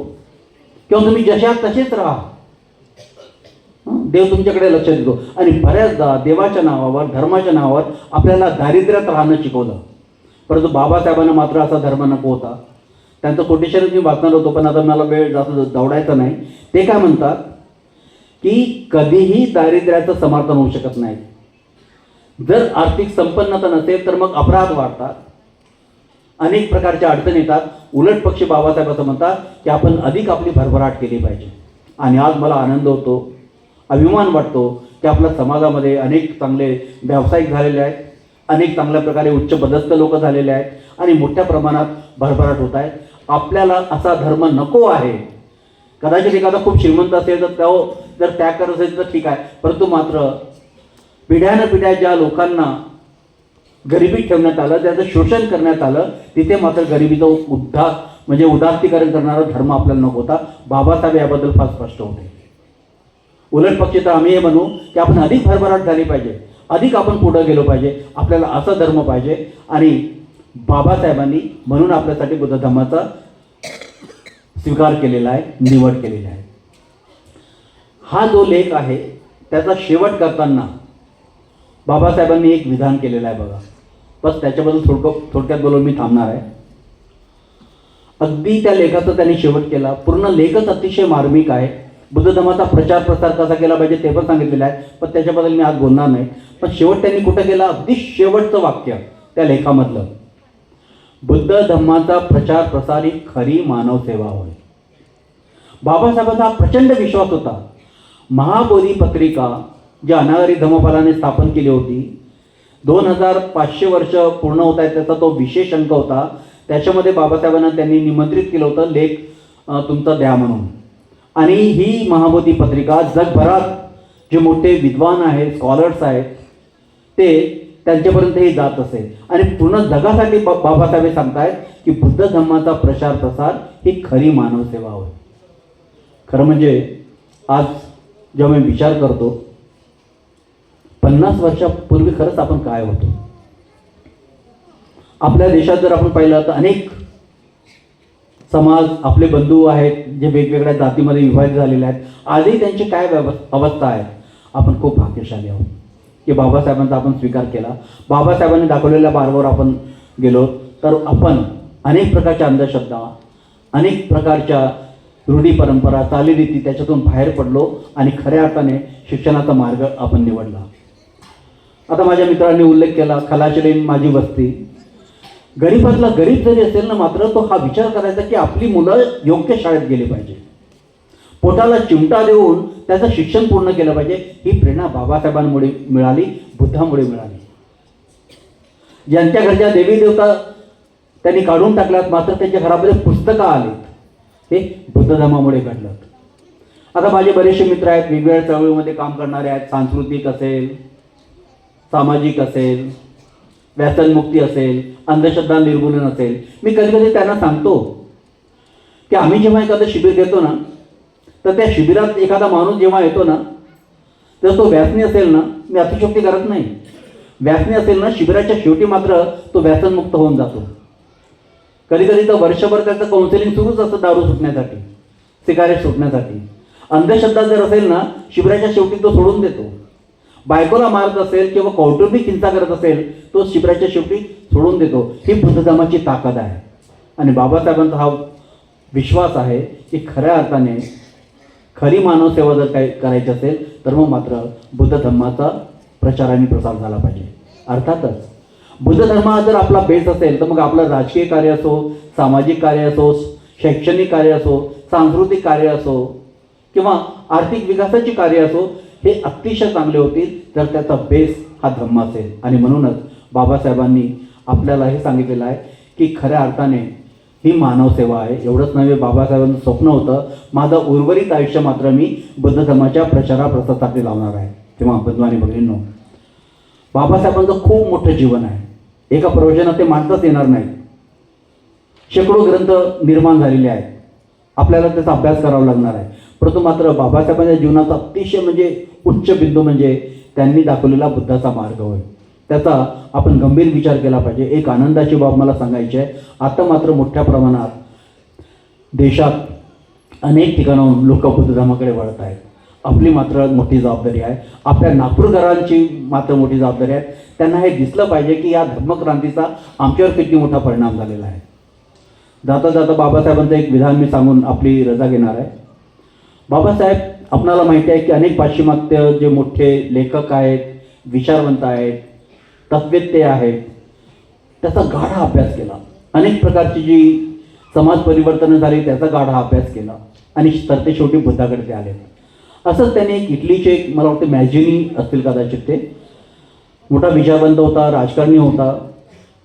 किंवा तुम्ही जशा तसेच राहा, देव तुमच्याकडे लक्ष देतो. आणि बऱ्याचदा देवाच्या नावावर, धर्माच्या नावावर आपल्याला दारिद्र्यात राहणं शिकवलं. परंतु बाबासाहेबांना मात्र असा धर्म नको होता. त्यांचं कोटेशनच मी वाचणार होतो, पण आता मला वेळ जास्त दौडायचा नाही. ते काय म्हणतात की कधीही दारिद्र्याचं समर्थन होऊ शकत नाही. जर आर्थिक संपन्नता नसेल तर मग अपराध वाढतात, अनेक प्रकारच्या अडचणी येतात. उलट पक्षी बाबासाहेब असं म्हणतात की आपण अधिक आपली भरभराट केली पाहिजे. आणि आज मला आनंद होतो, अभिमान वाटतो की आपल्या समाजामध्ये अनेक चांगले व्यावसायिक झालेले आहेत, अनेक चांगल्या प्रकारे उच्च पदस्थ लोक झालेले आहेत आणि मोठ्या प्रमाणात भरभराट होत आहे. आपल्याला असा धर्म नको आहे. कदाचित एखादा खूप श्रीमंत असेल तर तो जर त्याग करत असेल तर ठीक आहे. परंतु मात्र पिढ्यानपिढ्या ज्या लोकांना गरिबीत ठेवण्यात आलं, त्याचं शोषण करण्यात आलं, तिथे मात्र गरिबीचं उदात्तीकरण करणारा धर्म आपल्याला नको होता. बाबासाहेब याबद्दल फार स्पष्ट होते. उलट पक्षी तर आम्ही हे म्हणू की आपण अधिक भरभराट झाली पाहिजे, अधिक आपण पुढं गेलो पाहिजे, आपल्याला असा धर्म पाहिजे. आणि बाबासाहेबांनी म्हणून आपल्यासाठी बुद्ध धर्माचा स्वीकार केलेला आहे, निवड केलेली आहे. हा जो लेख आहे त्याचा शेवट करताना बाबासाहेबांनी एक विधान केलेलं आहे बघा. बस त्याच्याबद्दल थोडक्यात बोलून मी थांबणार आहे. अगदी त्या लेखाचा त्यांनी शेवट केला. पूर्ण लेखच अतिशय मार्मिक आहे. बुद्ध धर्माचा प्रचार प्रसार कसा केला पाहिजे ते पण सांगितलेलं आहे, पण त्याच्याबद्दल मी आज बोलणार नाही. पण शेवट त्यांनी कुठं केला, अगदी शेवटचं वाक्य त्या लेखामधलं, बुद्ध धर्माचा प्रचार प्रसार ही खरी मानव सेवा होय. बाबासाहेबांचा हा प्रचंड विश्वास होता. महाबोधी पत्रिका जी अनागरी धर्मपालाने स्थापन केली होती, 2500 वर्ष पूर्ण होत आहेत त्याचा तो विशेष अंक होता. त्याच्यामध्ये बाबासाहेबांना त्यांनी निमंत्रित केलं होतं लेख तुमचा द्या म्हणून. आणि ही महाबोधी पत्रिका जगभरात जे मोठे विद्वान आहेत, स्कॉलर्स आहेत, ते त्यांच्यापर्यंतही जात असेल. आणि पूर्ण जगासाठी बाबासाहेब सांगतायत की बुद्ध धर्माचा प्रचार प्रसार ही खरी मानव सेवा होय. खरं म्हणजे आज जेव्हा मी विचार करतो 50 वर्षापूर्वी खरंच आपण काय होतो. आपल्या देशात जर आपण पाहिलं तर अनेक समाज आपले बंधू आहेत जे वेगवेगळ्या जातीमध्ये विभाजित झालेले आहेत. आजही त्यांची काय अवस्था आहे. आपण खूप भाग्यशाली आहोत की बाबासाहेबांचा आपण स्वीकार केला. बाबासाहेबांनी दाखवलेल्या मार्गावर आपण गेलो तर आपण अनेक प्रकारच्या अंधश्रद्धा, अनेक प्रकारच्या रूढी परंपरा, चालीरीती त्याच्यातून बाहेर पडलो आणि खऱ्या अर्थाने शिक्षणाचा मार्ग आपण निवडला. आता माझ्या मित्रांनी उल्लेख केला खलाचलेन माझी वस्ती. गरीबातला गरीब जरी असेल ना, मात्र तो हा विचार करायचा की आपली मुलं योग्य शाळेत गेली पाहिजे, पोटाला चिमटा देऊन त्याचं शिक्षण पूर्ण केलं पाहिजे. ही प्रेरणा बाबासाहेबांमुळे मिळाली, बुद्धामुळे मिळाली. ज्यांच्या घरच्या देवी देवता त्यांनी काढून टाकल्यात मात्र त्यांच्या घरामध्ये पुस्तकं आली, हे बुद्ध धर्मामुळे घडलं. आता माझे बरेचसे मित्र आहेत, वेगवेगळ्या चळवळीमध्ये काम करणारे आहेत. सांस्कृतिक असेल, सामाजिक असेल, व्यसनमुक्ती असेल, अंधश्रद्धा निर्मूलन असेल. मी कधी कधी त्यांना सांगतो की आम्ही जेव्हा एखादं शिबिर घेतो ना, तर त्या शिबिरात एखादा माणूस जेव्हा येतो ना, तर तो व्यासनी असेल ना, मी अतिशयोक्ती करत नाही, व्यासनी असेल ना, शिबिराच्या शेवटी मात्र तो व्यसनमुक्त होऊन जातो. कधी कधी तर वर्षभर त्याचं काउन्सिलिंग सुरूच असतं दारू सुटण्यासाठी, सिगारेट सुटण्यासाठी. अंधश्रद्धा जर असेल ना, शिबिराच्या शेवटी तो सोडून देतो. बायकोला मारत असेल किंवा कौटुंबिक हिंसा करत असेल, तो शिबिराच्या शेवटी सोडून देतो. ही बुद्ध धर्माची ताकद आहे. आणि बाबासाहेबांचा हा विश्वास आहे की खऱ्या अर्थाने खरी मानव सेवा जर काही करायची असेल तर मग मात्र बुद्ध धर्माचा प्रचार आणि प्रसार झाला पाहिजे. अर्थातच बुद्ध धर्म हा जर आपला बेस असेल तर मग आपलं राजकीय कार्य असो, सामाजिक कार्य असो, शैक्षणिक कार्य असो, सांस्कृतिक कार्य असो किंवा आर्थिक विकासाची कार्य असो, हे अतिशय चांगले होतील जर त्याचा बेस हा धर्म असेल. आणि म्हणूनच बाबासाहेबांनी आपल्याला हे सांगितलेलं आहे की खऱ्या अर्थाने ही मानव सेवा आहे. एवढंच नव्हे, बाबासाहेबांचं स्वप्न होतं माझं उर्वरित आयुष्य मात्र मी बुद्ध धर्माच्या प्रचारा प्रसारासाठी लावणार आहे. तेव्हा बंधू आणि भगिनींनो, बाबासाहेबांचं खूप मोठं जीवन आहे. एका प्रवचनात ते मांडताच येणार नाही. शेकडो ग्रंथ निर्माण झालेले आहेत, आपल्याला त्याचा अभ्यास करावा लागणार आहे. परंतु मात्र बाबासाहेबांच्या जीवनाचा अतिशय उच्च बिंदू म्हणजे त्यांनी दाखवलेला बुद्धाचा मार्ग होय. त्याचा आपण गंभीर विचार केला पाहिजे. एक आनंदाची बाब मला सांगायची आहे. आता मात्र मोठ्या प्रमाणात देशात अनेक ठिकाणाहून लोक बुद्ध धर्माकडे वळत आहेत. आपली मात्र मोठी जबाबदारी आहे. आपल्या नागपूरकरांची मात्र मोठी जबाबदारी आहे. त्यांना हे दिसलं पाहिजे की या धर्मक्रांतीचा आमच्यावर किती मोठा परिणाम झालेला आहे. जाता जाता बाबासाहेबांचं एक विधान मी सांगून आपली रजा घेणार आहे. बाबासाहेब, आपणाला माहिती आहे की अनेक पाश्चिमात्य जे मोठे लेखक आहेत, विचारवंत आहेत, तत्त्वज्ञ आहेत, त्याचा गाढा अभ्यास केला. अनेक प्रकारची जी समाज परिवर्तन झाली त्याचा गाढा अभ्यास केला आणि सरते शेवटी बुद्धाकडे ते आले. असंच त्याने एक इटलीचे मला वाटतं मॅजिनी असतील कदाचित, ते मोठा विचारवंत होता, राजकारणी होता,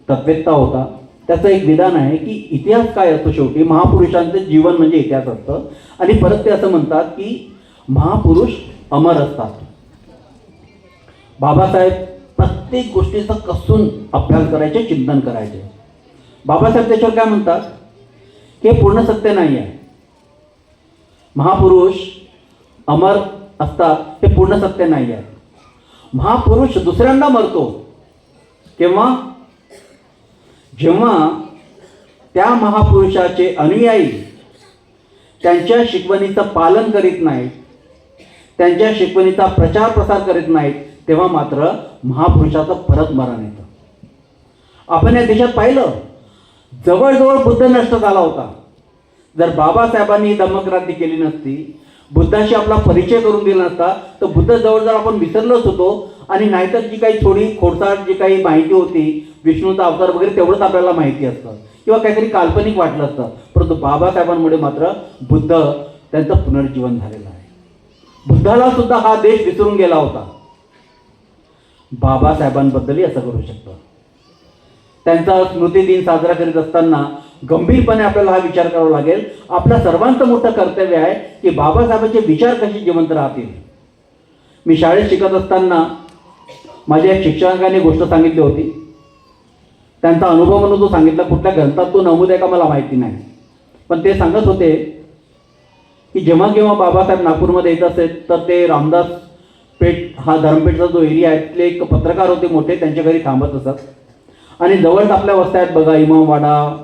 तत्त्वज्ञ होता. त्याचं एक विधान आहे की इतिहास काय असतो, शेवटी महापुरुषांचं जीवन म्हणजे इतिहास असतं. आणि परत ते असं म्हणतात की महापुरुष अमर असतात. बाबासाहेब प्रत्येक गोष्टीचा कसून अभ्यास करायचे, चिंतन करायचे. बाबासाहेब त्याच्यावर काय म्हणतात की हे पूर्ण सत्य नाही आहे. महापुरुष अमर असतात हे पूर्ण सत्य नाही आहे. महापुरुष दुसऱ्यांदा मरतो केव्हा, जेव्हा त्या महापुरुषाचे अनुयायी त्यांच्या शिकवणीचं पालन करीत नाहीत, त्यांच्या शिकवणीचा प्रचार प्रसार करीत नाहीत, तेव्हा मात्र महापुरुषाचं परत मरण येतं. आपण या देशात पाहिलं, जवळजवळ बुद्ध नष्ट झाला होता. जर बाबासाहेबांनी धम्मक्रांती केली नसती, बुद्धाशी आपला परिचय करून दिला नसता, तर बुद्ध जवळजवळ आपण विसरलोच होतो. आणि नाहीतर जी काही थोडी खोडसाळ जी काही माहिती होती, विष्णूचा अवतार वगैरे तेवढंच आपल्याला माहिती असतं किंवा काहीतरी काल्पनिक वाटलं असतं. परंतु बाबासाहेबांमुळे मात्र बुद्ध त्यांचं पुनर्जीवन झालेलं आहे. बुद्धाला सुद्धा हा देश विसरून गेला होता. बाबासाहेबांबद्दलही असं करू शकतो. त्यांचा स्मृतिदिन साजरा करीत असताना गंभीरपणे आपल्याला हा विचार करावा लागेल. आपल्या सर्वांचं मोठं कर्तव्य आहे की बाबासाहेबांचे विचार कसे जिवंत राहतील. मी शाळेत शिकत असताना माझ्या एक शिक्षकाने गोष्ट सांगितली होती. त्यांचा अनुभव म्हणून तो सांगितला, कुठल्या ग्रंथात तो नमूद आहे का मला माहिती नाही, पण ते सांगत होते की जेव्हा केव्हा बाबासाहेब नागपूरमध्ये येत असेल तर ते रामदास पेठ हा धर्मपेठचा जो एरिया आहे तिथले एक पत्रकार होते मोठे, त्यांच्या घरी थांबत असत. आणि जवळच आपल्या वस्त्या आहेत बघा, इमामवाडा,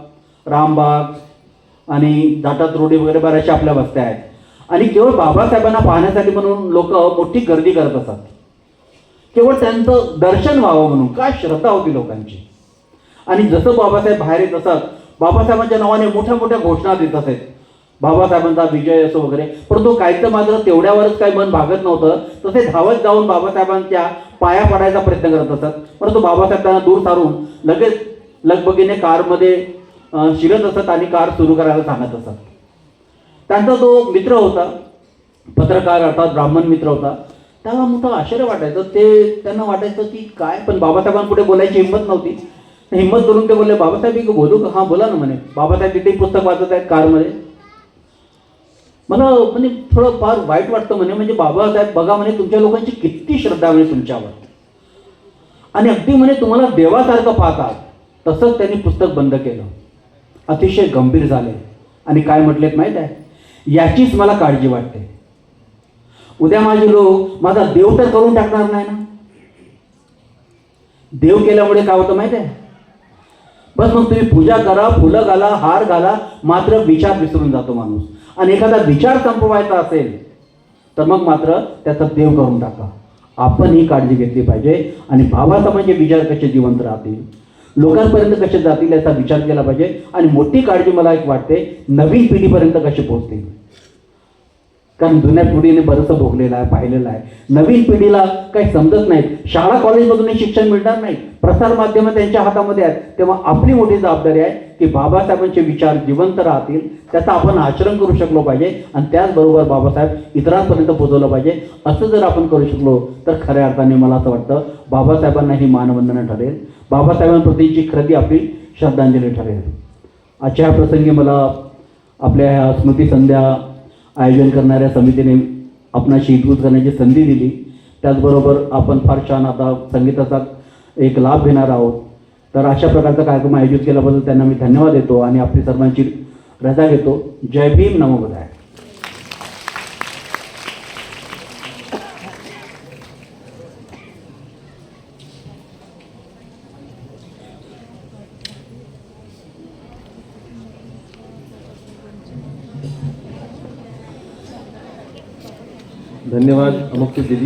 रामबाग आणि जाटात रोडी वगैरे बऱ्याचशा आपल्या वस्त्या आहेत. आणि केवळ बाबासाहेबांना पाहण्यासाठी म्हणून लोक मोठी गर्दी करत असतात, केवळ त्यांचं दर्शन व्हावं म्हणून. काय श्रद्धा होती लोकांची. आणि जसं बाबासाहेब बाहेर येत असत, बाबासाहेबांच्या नावाने मोठ्या मोठ्या घोषणा देत असत, बाबासाहेबांचा विजय असो वगैरे. परंतु काहीचं मात्र तेवढ्यावरच काही मन भागत नव्हतं. तसे धावत जाऊन बाबासाहेबांच्या पाया पडायचा प्रयत्न करत असत. परंतु बाबासाहेब त्यांना दूर सारून लगेच लगबगीने कारमध्ये शिरत असत आणि कार सुरू करायला सांगत असत. त्यांचा जो मित्र होता, पत्रकार अर्थात ब्राह्मण मित्र होता, त्याला मोठं आश्चर्य वाटायचं. ते त्यांना वाटायचं की काय, पण बाबासाहेबांपुढे बोलायची हिंमत नव्हती. हिंमत करून ते बोलले, बाबासाहेब एक बोलू का? हां बोला ना म्हणे. बाबासाहेब तिथे पुस्तक वाचत आहेत कारमध्ये. मला म्हणजे थोडं फार वाईट वाटतं म्हणे, म्हणजे बाबासाहेब बघा म्हणे तुमच्या लोकांची किती श्रद्धा म्हणे तुमच्यावर, आणि अगदी म्हणे तुम्हाला देवासारखं पाहतात. तसंच त्यांनी पुस्तक बंद केलं. अतिशय गंभीर झाले आणि काय म्हटलेत माहीत आहे, याचीच मला काळजी वाटते. उद्या माझे लोक माझा देव तर करून टाकणार नाही ना. देव केल्यामुळे काय होतं माहित आहे, बस मग तुम्ही पूजा करा, फुलं घाला, हार घाला, मात्र विचार विसरून जातो माणूस. आणि एखादा विचार संपवायचा असेल तर मग मात्र त्याचा देव करून टाका. आपण ही काळजी घेतली पाहिजे. आणि बाबासाहेबांचे विचार कसे जिवंत राहतील, लोकांपर्यंत कसे जातील याचा विचार केला पाहिजे. आणि मोठी काळजी मला एक वाटते, नवीन पिढीपर्यंत कसे पोहोचतील. कारण जुन्या पिढीने बरंचसं भोगलेलं आहे, पाहिलेलं आहे. नवीन पिढीला काही समजत नाही. शाळा कॉलेजमधूनही शिक्षण मिळणार नाही, प्रसार माध्यमं त्यांच्या हातामध्ये आहेत. तेव्हा आपली मोठी जबाबदारी आहे की बाबासाहेबांचे विचार जिवंत राहतील, त्याचा आपण आचरण करू शकलो पाहिजे. आणि त्याचबरोबर बाबासाहेब इतरांपर्यंत पोहोचवलं पाहिजे. असं जर आपण करू शकलो तर खऱ्या अर्थाने मला असं वाटतं बाबासाहेबांना ही मानवंदना ठरेल, बाबासाहेबांप्रतीची खरी आपली श्रद्धांजली ठरेल. आजच्या ह्या प्रसंगी मला आपल्या ह्या स्मृती संध्या आयोजन करणाऱ्या समितीने आपणाशी हितगुज करण्याची संधी दिली. त्याचबरोबर आपण फार छान आता संगीताचा एक लाभ घेणार आहोत. तर अशा प्रकारचा कार्यक्रम आयोजित केल्याबद्दल त्यांना मी धन्यवाद देतो आणि आपली सर्वांची रजा घेतो. जय भीम, नमो बुद्धाय. धन्यवाद अमुक्ती दीदी.